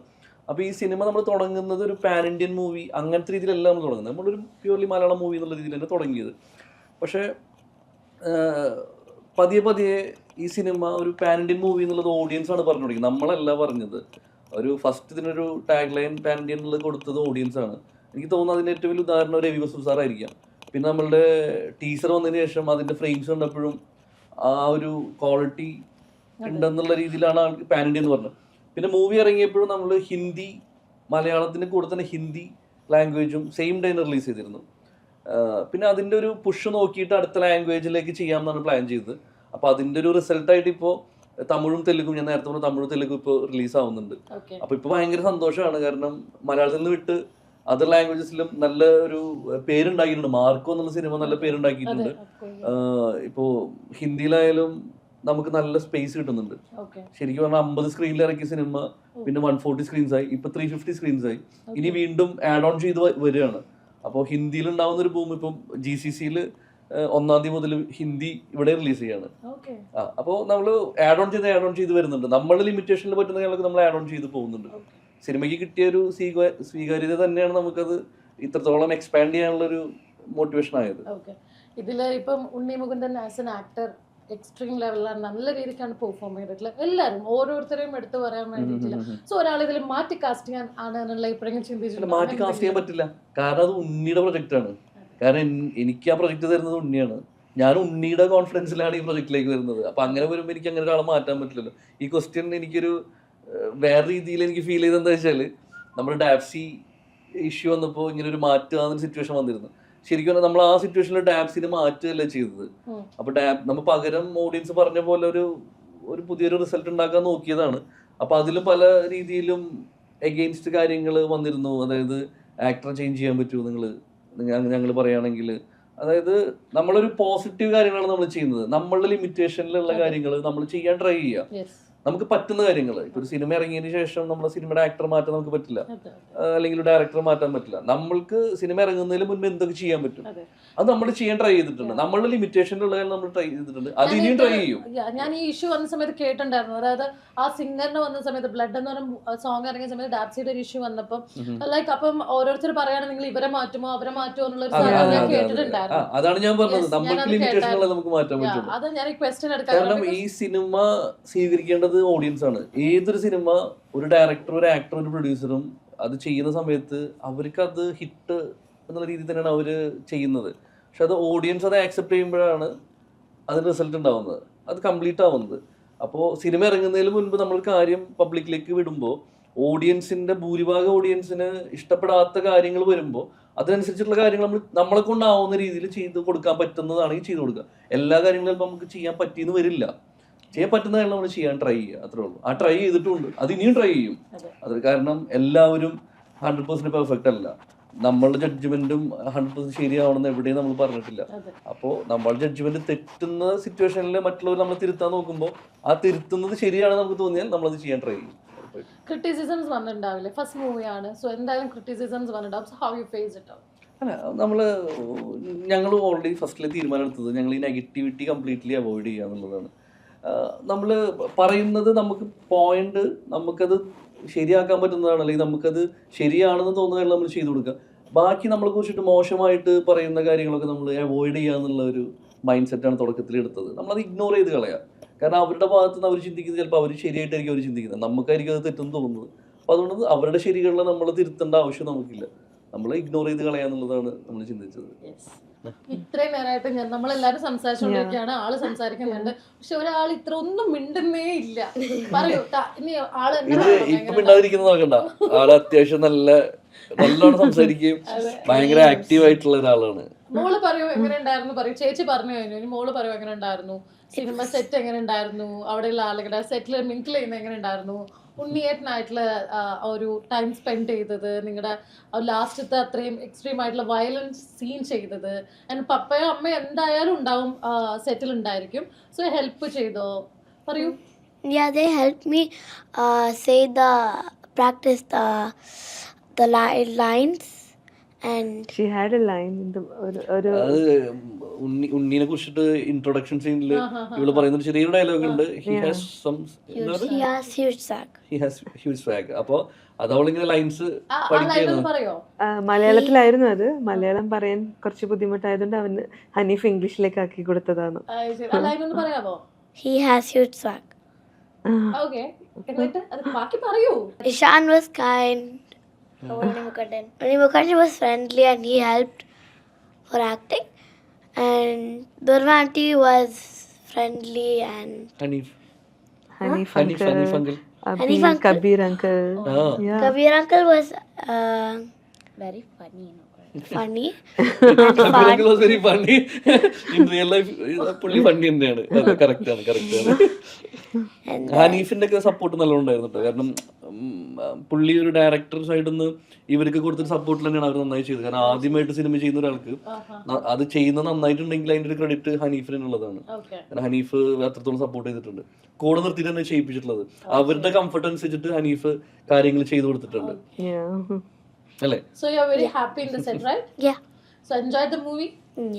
[SPEAKER 1] അപ്പോൾ ഈ സിനിമ നമ്മൾ തുടങ്ങുന്നത് ഒരു പാൻ ഇന്ത്യൻ മൂവി അങ്ങനത്തെ രീതിയിലല്ല നമ്മൾ തുടങ്ങുന്നത്. നമ്മളൊരു പ്യൂർലി മലയാളം മൂവി എന്നുള്ള രീതിയിൽ തന്നെ തുടങ്ങിയത്. പക്ഷേ പതിയെ ഈ സിനിമ ഒരു പാൻ ഇന്ത്യൻ മൂവി എന്നുള്ളത് ഓഡിയൻസാണ് പറഞ്ഞു തുടങ്ങിയത്, നമ്മളല്ല പറഞ്ഞത്. ഒരു ഫസ്റ്റ് ഇതിനൊരു ടാഗ് ലൈൻ പാൻ ഇന്ത്യൻ എന്നുള്ളത് കൊടുത്തത് ഓഡിയൻസാണ്. എനിക്ക് തോന്നുന്നു അതിൻ്റെ ഏറ്റവും വലിയ ഉദാഹരണം രവി വസു സാറായിരിക്കാം. പിന്നെ നമ്മളുടെ ടീസർ വന്നതിന് ശേഷം അതിൻ്റെ ഫ്രെയിംസ് കണ്ടപ്പോഴും ആ ഒരു ക്വാളിറ്റി ഉണ്ടെന്നുള്ള രീതിയിലാണ് പാൻ ഇന്ത്യ എന്ന് പറഞ്ഞത്. പിന്നെ മൂവി ഇറങ്ങിയപ്പോഴും നമ്മൾ ഹിന്ദി, മലയാളത്തിന് കൂടെ തന്നെ ഹിന്ദി ലാംഗ്വേജും സെയിം ഡേന് റിലീസ് ചെയ്തിരുന്നു. പിന്നെ അതിൻ്റെ ഒരു പുഷ് നോക്കിയിട്ട് അടുത്ത ലാംഗ്വേജിലേക്ക് ചെയ്യാമെന്നാണ് പ്ലാൻ ചെയ്തത്. അപ്പോൾ അതിൻ്റെ ഒരു റിസൾട്ടായിട്ട് ഇപ്പോൾ തമിഴും തെലുഗും, ഞാൻ നേരത്തെ പറഞ്ഞ തമിഴും തെലുഗും ഇപ്പോൾ റിലീസ് ആവുന്നുണ്ട്. അപ്പോൾ ഇപ്പോൾ ഭയങ്കര സന്തോഷമാണ്. കാരണം മലയാളത്തിൽ നിന്ന് വിട്ട് അതർ ലാംഗ്വേജസിലും നല്ല ഒരു പേരുണ്ടാക്കിയിട്ടുണ്ട്. മാർക്കോ എന്നുള്ള സിനിമ നല്ല പേരുണ്ടാക്കിയിട്ടുണ്ട്. ഇപ്പോൾ ഹിന്ദിയിലായാലും നമുക്ക് നല്ല സ്പേസ് കിട്ടുന്നുണ്ട്. ശരിക്കും പറഞ്ഞാൽ 50 സ്ക്രീനിൽ ഇറക്കിയ സിനിമ പിന്നെ 140 സ്ക്രീൻസ് ആയി, ഇപ്പൊ 350 സ്ക്രീൻസ് ആയി. ഇനി വീണ്ടും ആഡ് ഓൺ ചെയ്ത് വരികയാണ്. അപ്പോൾ ഹിന്ദിയിൽ ഉണ്ടാവുന്ന ഒരു ബൂം ഇപ്പം GCCയിൽ 1-ാം തീയതി മുതൽ ഹിന്ദി ഇവിടെ റിലീസ് ചെയ്യാണ്. അപ്പോൾ നമ്മൾ ആഡ് ഓൺ ചെയ്ത് വരുന്നുണ്ട്. നമ്മളുടെ ലിമിറ്റേഷനിൽ പറ്റുന്ന കാര്യങ്ങളൊക്കെ നമ്മൾ ആഡ് ഓൺ ചെയ്ത് പോകുന്നുണ്ട്. സിനിമയ്ക്ക് കിട്ടിയ ഒരു സ്വീകാര്യത തന്നെയാണ് നമുക്കത് ഇത്രത്തോളം എക്സ്പാൻഡ് ചെയ്യാനുള്ള ഒരു മോട്ടിവേഷൻ ആയത്.
[SPEAKER 2] ഇതില് ഇപ്പം Unni Mukundan as an actor extreme ലെവലിലാണ് നല്ല രീതിക്കാണ് പെർഫോം ചെയ്തിട്ടുള്ളത്. എല്ലാവരും ഓരോരുത്തരെയും എടുത്തു പറയാൻ വേണ്ടിയിട്ടില്ല. സോ ഒരാൾ ഇതിൽ മാറ്റി കാസ്റ്റ് ചെയ്യാൻ ആണെന്നുള്ള ഇപ്പോഴെങ്കിലും ചിന്തിച്ചിട്ട്
[SPEAKER 1] മാറ്റി കാസ്റ്റ് ചെയ്യാൻ പറ്റില്ല. കാരണം അത് ഉണ്ണിയുടെ പ്രൊജക്റ്റാണ്. കാരണം എനിക്ക് ആ പ്രൊജക്ട് തരുന്നത് ഉണ്ണിയാണ്. ഞാൻ ഉണ്ണിയുടെ കോൺഫിഡൻസിലാണ് ഈ പ്രൊജക്റ്റിലേക്ക് വരുന്നത്. അപ്പൊ അങ്ങനെ വരുമ്പോൾ എനിക്ക് അങ്ങനെ ഒരാളെ മാറ്റാൻ പറ്റില്ലല്ലോ. ഈ ക്വസ്റ്റ്യൻ എനിക്കൊരു വേറെ രീതിയിൽ എനിക്ക് ഫീൽ ചെയ്തത് എന്താ വെച്ചാൽ, നമ്മുടെ ഡാപ്സി ഇഷ്യൂ വന്നപ്പോൾ ഇങ്ങനെ ഒരു മാറ്റാവുന്ന സിറ്റുവേഷൻ വന്നിരുന്നു. ശരിക്കും പറഞ്ഞാൽ നമ്മൾ ആ സിറ്റുവേഷനിൽ ഡാപ്സിനെ മാറ്റുകയല്ല ചെയ്തത്. അപ്പൊ നമ്മൾ പകരം ഓഡിയൻസ് പറഞ്ഞ പോലെ ഒരു പുതിയൊരു റിസൾട്ട് ഉണ്ടാക്കാൻ നോക്കിയതാണ്. അപ്പൊ അതിൽ പല രീതിയിലും എഗെയിൻസ്റ്റ് കാര്യങ്ങൾ വന്നിരുന്നു. അതായത് ആക്ടറെ ചേഞ്ച് ചെയ്യാൻ പറ്റുമോ ഞങ്ങൾ പറയുകയാണെങ്കിൽ, അതായത് നമ്മളൊരു പോസിറ്റീവ് കാര്യങ്ങളാണ് നമ്മൾ ചെയ്യുന്നത്. നമ്മളുടെ ലിമിറ്റേഷനിലുള്ള കാര്യങ്ങൾ നമ്മൾ ചെയ്യാൻ ട്രൈ ചെയ്യുക. നമുക്ക് പറ്റുന്ന കാര്യങ്ങൾ. ഇപ്പൊ ഒരു സിനിമ ഇറങ്ങിയതിന് ശേഷം നമ്മുടെ സിനിമയുടെ ആക്ടർ മാറ്റാൻ നമുക്ക് പറ്റില്ല, അല്ലെങ്കിൽ ഡയറക്ടർ മാറ്റാൻ പറ്റില്ല. നമ്മൾക്ക് സിനിമ ഇറങ്ങുന്നതിന് മുൻപ് എന്തൊക്കെ ചെയ്യാൻ പറ്റും അത് നമ്മൾ ചെയ്യാൻ ട്രൈ ചെയ്തിട്ടുണ്ട്. നമ്മളുടെ ലിമിറ്റേഷനിലുള്ള കാര്യം നമ്മൾ ട്രൈ ചെയ്തിട്ടുണ്ട്. അത് ഇനിയും ട്രൈ ചെയ്യും.
[SPEAKER 2] ഞാൻ ഈ ഇഷ്യൂ വന്ന സമയത്ത് കേട്ടിട്ടുണ്ടായിരുന്നു. അതായത് ആ സിംഗറിന് വന്ന സമയത്ത്, ബ്ലഡ് എന്ന് പറഞ്ഞ സോങ് ഇറങ്ങിയ സമയത്ത് ഡാപ്സിയുടെ ഒരു ഇഷ്യൂ വന്നപ്പം ലൈക്ക് അപ്പം ഓരോരുത്തർ പറയുകയാണെങ്കിൽ നിങ്ങൾ ഇവരെ മാറ്റുമോ അവരെ മാറ്റുമോ എന്നുള്ള ഒരു സാധനം ഞാൻ കേട്ടിട്ടുണ്ടായിരുന്നു.
[SPEAKER 1] അതാണ് ഞാൻ പറഞ്ഞത്, നമ്മൾക്ക് ലിമിറ്റേഷനുള്ളത് നമുക്ക് മാറ്റാൻ പറ്റും.
[SPEAKER 2] അത് ഞാൻ ഈ ക്വസ്റ്റ്യൻ എടുക്കാൻ,
[SPEAKER 1] കാരണം ഈ സിനിമ സ്വീകരിക്കേണ്ടത് ഓഡിയൻസ് ആണ്. ഏതൊരു സിനിമ ഒരു ഡയറക്ടർ, ഒരു ആക്ടർ, ഒരു പ്രൊഡ്യൂസറും അത് ചെയ്യുന്ന സമയത്ത് അവർക്ക് അത് ഹിറ്റ് എന്നുള്ള രീതിയിൽ തന്നെയാണ് അവർ ചെയ്യുന്നത്. പക്ഷെ അത് ഓഡിയൻസ് അത് ആക്സെപ്റ്റ് ചെയ്യുമ്പോഴാണ് അതിന് റിസൾട്ട് ഉണ്ടാവുന്നത്, അത് കംപ്ലീറ്റ് ആവുന്നത്. അപ്പോൾ സിനിമ ഇറങ്ങുന്നതിന് മുൻപ് നമ്മൾ കാര്യം പബ്ലിക്കിലേക്ക് വിടുമ്പോൾ ഓഡിയൻസിന്റെ ഭൂരിഭാഗം ഓഡിയൻസിന് ഇഷ്ടപ്പെടാത്ത കാര്യങ്ങൾ വരുമ്പോൾ അതിനനുസരിച്ചുള്ള കാര്യങ്ങൾ നമ്മളെ കൊണ്ടാവുന്ന രീതിയിൽ ചെയ്ത് കൊടുക്കാൻ പറ്റുന്നതാണെങ്കിൽ ചെയ്ത് കൊടുക്കുക. എല്ലാ കാര്യങ്ങളും ചിലപ്പോൾ നമുക്ക് ചെയ്യാൻ പറ്റിയെന്ന് വരില്ല. ചെയ്യാൻ പറ്റുന്ന കാര്യം നമ്മൾ ചെയ്യാൻ ട്രൈ ചെയ്യുക, അത്രേ ഉള്ളൂ. ആ ട്രൈ ചെയ്തിട്ടുണ്ട്, അത് ഇനിയും ട്രൈ ചെയ്യും. അത് കാരണം എല്ലാവരും 100% പെർഫെക്റ്റ് അല്ല. നമ്മളുടെ ജഡ്ജ്മെന്റും 100% ശരിയാവണമെന്ന് എവിടെയും നമ്മൾ പറഞ്ഞിട്ടില്ല. അപ്പോൾ നമ്മളുടെ ജഡ്ജ്മെന്റ് തെറ്റുന്ന സിറ്റുവേഷനിൽ മറ്റുള്ളവർ നമ്മൾ തിരുത്താൻ നോക്കുമ്പോൾ ആ തിരുത്തുന്നത് ശരിയാണെന്ന് നമുക്ക് തോന്നിയാൽ നമ്മളത് ചെയ്യാൻ ട്രൈ ചെയ്യും.
[SPEAKER 2] ക്രിറ്റിസിസംസ് വന്നിട്ടുണ്ടാവില്ലേ? ഫസ്റ്റ് മൂവിയാണ്, സോ എന്തായാലും ക്രിറ്റിസിസംസ് വന്നിട്ടുണ്ടാവും. So how you face it?
[SPEAKER 1] അല്ല, ഞങ്ങൾ ഓൾറെഡി ഫസ്റ്റിലെ തീരുമാനം എടുത്തത് ഞങ്ങൾ ഈ നെഗറ്റിവിറ്റി കംപ്ലീറ്റ്ലി അവോയ്ഡ് ചെയ്യുക എന്നുള്ളതാണ്. നമ്മൾ പറയുന്നത് നമുക്ക് പോയിന്റ് നമുക്കത് ശരിയാക്കാൻ പറ്റുന്നതാണ്, അല്ലെങ്കിൽ നമുക്കത് ശരിയാണെന്ന് തോന്നുകയാണ് നമ്മൾ ചെയ്തു കൊടുക്കുക. ബാക്കി നമ്മളെ കുറിച്ചിട്ട് മോശമായിട്ട് പറയുന്ന കാര്യങ്ങളൊക്കെ നമ്മൾ അവോയ്ഡ് ചെയ്യുക എന്നുള്ള ഒരു മൈൻഡ് സെറ്റാണ് തുടക്കത്തിൽ എടുത്തത്. നമ്മളത് ഇഗ്നോർ ചെയ്ത് കളയാം. കാരണം അവരുടെ ഭാഗത്ത് നിന്ന് അവർ ചിന്തിക്കുന്നത് ചിലപ്പോൾ അവർ ശരിയായിട്ടായിരിക്കും അവർ ചിന്തിക്കുന്നത്, നമുക്കായിരിക്കും അത് തെറ്റെന്ന് തോന്നുന്നത്. അപ്പോൾ അതുകൊണ്ട് അവരുടെ ശരികളിൽ നമ്മൾ തിരുത്തേണ്ട ആവശ്യം നമുക്കില്ല, നമ്മൾ ഇഗ്നോർ ചെയ്ത് കളയാന്നുള്ളതാണ് നമ്മൾ ചിന്തിച്ചത്.
[SPEAKER 2] ഇത്രയും നേരമായിട്ട് നമ്മളെല്ലാരും സംസാരിച്ചുകൊണ്ടിരിക്കുകയാണ്, ആള് സംസാരിക്കുന്നുണ്ട്, പക്ഷെ ഒരാൾ ഇത്ര ഒന്നും മിണ്ടുന്നേ ഇല്ല. പറയൂ, ഇനി ആള്
[SPEAKER 1] ഇപ്പൊ മിണ്ടാതിരിക്കുന്ന നോക്കണ്ട, ആള് അത്യാവശ്യം നല്ലോണം സംസാരിക്കുകയും ഭയങ്കര ആക്റ്റീവ് ആയിട്ടുള്ള ഒരാളാണ്.
[SPEAKER 2] മോള് പറയൂ എങ്ങനെ ഉണ്ടായിരുന്നു? പറയൂ, ചേച്ചി പറഞ്ഞു കഴിഞ്ഞു, ഇനി മോള് പറയൂ എങ്ങനെ ഉണ്ടായിരുന്നു? സിനിമ സെറ്റ് എങ്ങനെ ഉണ്ടായിരുന്നു? അവിടെയുള്ള ആളുകളുടെ സെറ്റിൽ മിങ്കിൾ ചെയ്യുന്നത് എങ്ങനെ ഉണ്ടായിരുന്നു? ഉണ്ണിയേട്ടനായിട്ടുള്ള ഒരു ടൈം സ്പെൻഡ് ചെയ്തത്, നിങ്ങളുടെ ലാസ്റ്റത്തെ അത്രയും എക്സ്ട്രീം ആയിട്ടുള്ള വയലൻസ് സീൻ ചെയ്തത്, ആൻഡ് പപ്പയോ അമ്മയോ എന്തായാലും ഉണ്ടാവും, സെറ്റിൽ ഉണ്ടായിരിക്കും. സോ ഹെൽപ്പ് ചെയ്തോ? പറയൂ.
[SPEAKER 5] Yeah, they helped me practice the lines, and
[SPEAKER 4] she had a line in the
[SPEAKER 1] ഉണ്ണിനെ കുറിച്ചിട്ട് ഇൻട്രൊഡക്ഷൻ സീനിൽ ഇവള് പറയുന്ന ചെറിയൊരു ഡയലോഗ് ഉണ്ട്, he has huge swag. അപ്പൊ അത് അവളിങ്ങനെ ലൈൻസ്
[SPEAKER 2] പറയോ?
[SPEAKER 4] മലയാളത്തിലായിരുന്നു അത്. മലയാളം പറയാൻ കുറച്ച് ബുദ്ധിമുട്ടായതുകൊണ്ട് അവന് ഹനീഫ് ഇംഗ്ലീഷിലേക്ക് ആക്കി കൊടുത്തതാണ്.
[SPEAKER 2] പറയാമോ?
[SPEAKER 5] he has huge swag.
[SPEAKER 2] Okay, എന്നിട്ട് അത് ബാക്കി പറയൂ.
[SPEAKER 5] Ishan was kind. Unni Mukherjee was friendly and he helped for acting, and Durva aunty was friendly, and
[SPEAKER 4] Hanif uncle Abhi, Kabir uncle. Yeah.
[SPEAKER 5] Kabir uncle was
[SPEAKER 3] Very funny, you know.
[SPEAKER 5] funny.
[SPEAKER 1] Very funny in real life പുള്ളി ഫണ്ണി തന്നെയാണ്. അതെ കറക്റ്റ് ആണ്. ഹനീഫിന്റെ ഒക്കെ സപ്പോർട്ട് നല്ലോണം ഉണ്ടായിരുന്നു കേട്ടോ. കാരണം പുള്ളി ഒരു ഡയറക്ടർ സൈഡിൽ നിന്ന് ഇവർക്ക് കൊടുത്തൊരു സപ്പോർട്ട് തന്നെയാണ് അവർ നന്നായി ചെയ്തത്. കാരണം ആദ്യമായിട്ട് സിനിമ ചെയ്യുന്ന ഒരാൾക്ക് അത് ചെയ്യുന്നത് നന്നായിട്ടുണ്ടെങ്കിൽ അതിന്റെ ഒരു ക്രെഡിറ്റ് ഹനീഫിനുള്ളതാണ്. കാരണം ഹനീഫ് അത്രത്തോളം സപ്പോർട്ട് ചെയ്തിട്ടുണ്ട്. കൂടെ നിർത്തിയിട്ട് തന്നെ ചെയ്യിപ്പിച്ചിട്ടുള്ളത്. അവരുടെ കംഫർട്ട് അനുസരിച്ചിട്ട് ഹനീഫ് കാര്യങ്ങൾ ചെയ്തു കൊടുത്തിട്ടുണ്ട്.
[SPEAKER 4] Yeah.
[SPEAKER 1] അല്ലേ?
[SPEAKER 2] So you're very happy in the set, right?
[SPEAKER 5] Yeah.
[SPEAKER 2] So enjoyed the movie?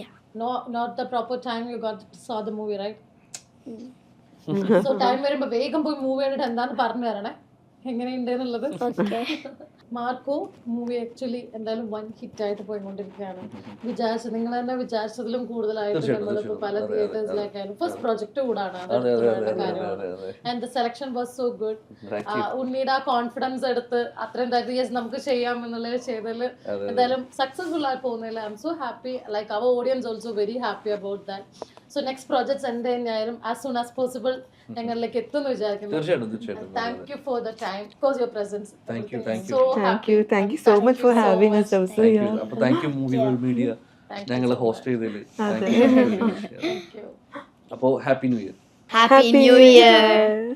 [SPEAKER 5] Yeah.
[SPEAKER 2] No, not the proper time you saw the movie, right? So time വരുമ്പോ വേഗം പോയി മൂവി കണ്ടിട്ട് എന്താന്ന് പറഞ്ഞു തരണേ എങ്ങനെയുണ്ട് എന്നുള്ളത്.
[SPEAKER 5] Okay.
[SPEAKER 2] മാർക്കോ മൂവി ആക്ച്വലി എന്തായാലും വൺ ഹിറ്റ് ആയിട്ട് പോയിക്കൊണ്ടിരിക്കുകയാണ്. നിങ്ങൾ തന്നെ വിചാരിച്ചതിലും കൂടുതലായിട്ട് നമ്മളിപ്പോ പല തിയേറ്റേഴ്സിലേക്കായാലും ഫസ്റ്റ് പ്രൊജക്ട് കൂടാണ്. And the selection was so good. ഉണ്ണിയുടെ ആ കോൺഫിഡൻസ് എടുത്ത് അത്രയും യെസ് നമുക്ക് ചെയ്യാം എന്നുള്ളത് ചെയ്തതിൽ എന്തായാലും സക്സസ്ഫുൾ ആയി പോകുന്നതിൽ I am so happy. Like our audience also very happy about that. So next projects എന്ത് തന്നെയായാലും ആസ് സൂൺ ആസ് പോസിബിൾ ഞങ്ങളിലേക്ക് എത്തുമെന്ന് വിചാരിക്കുന്നു. Thank you for the time, because your presence.
[SPEAKER 4] Thank you so much for having us also. Yeah.
[SPEAKER 1] അപ്പൊ thank you movie world media ഞങ്ങളെ ഹോസ്റ്റ് ചെയ്തതിൽ. അപ്പോ happy new year.
[SPEAKER 3] Happy New Year.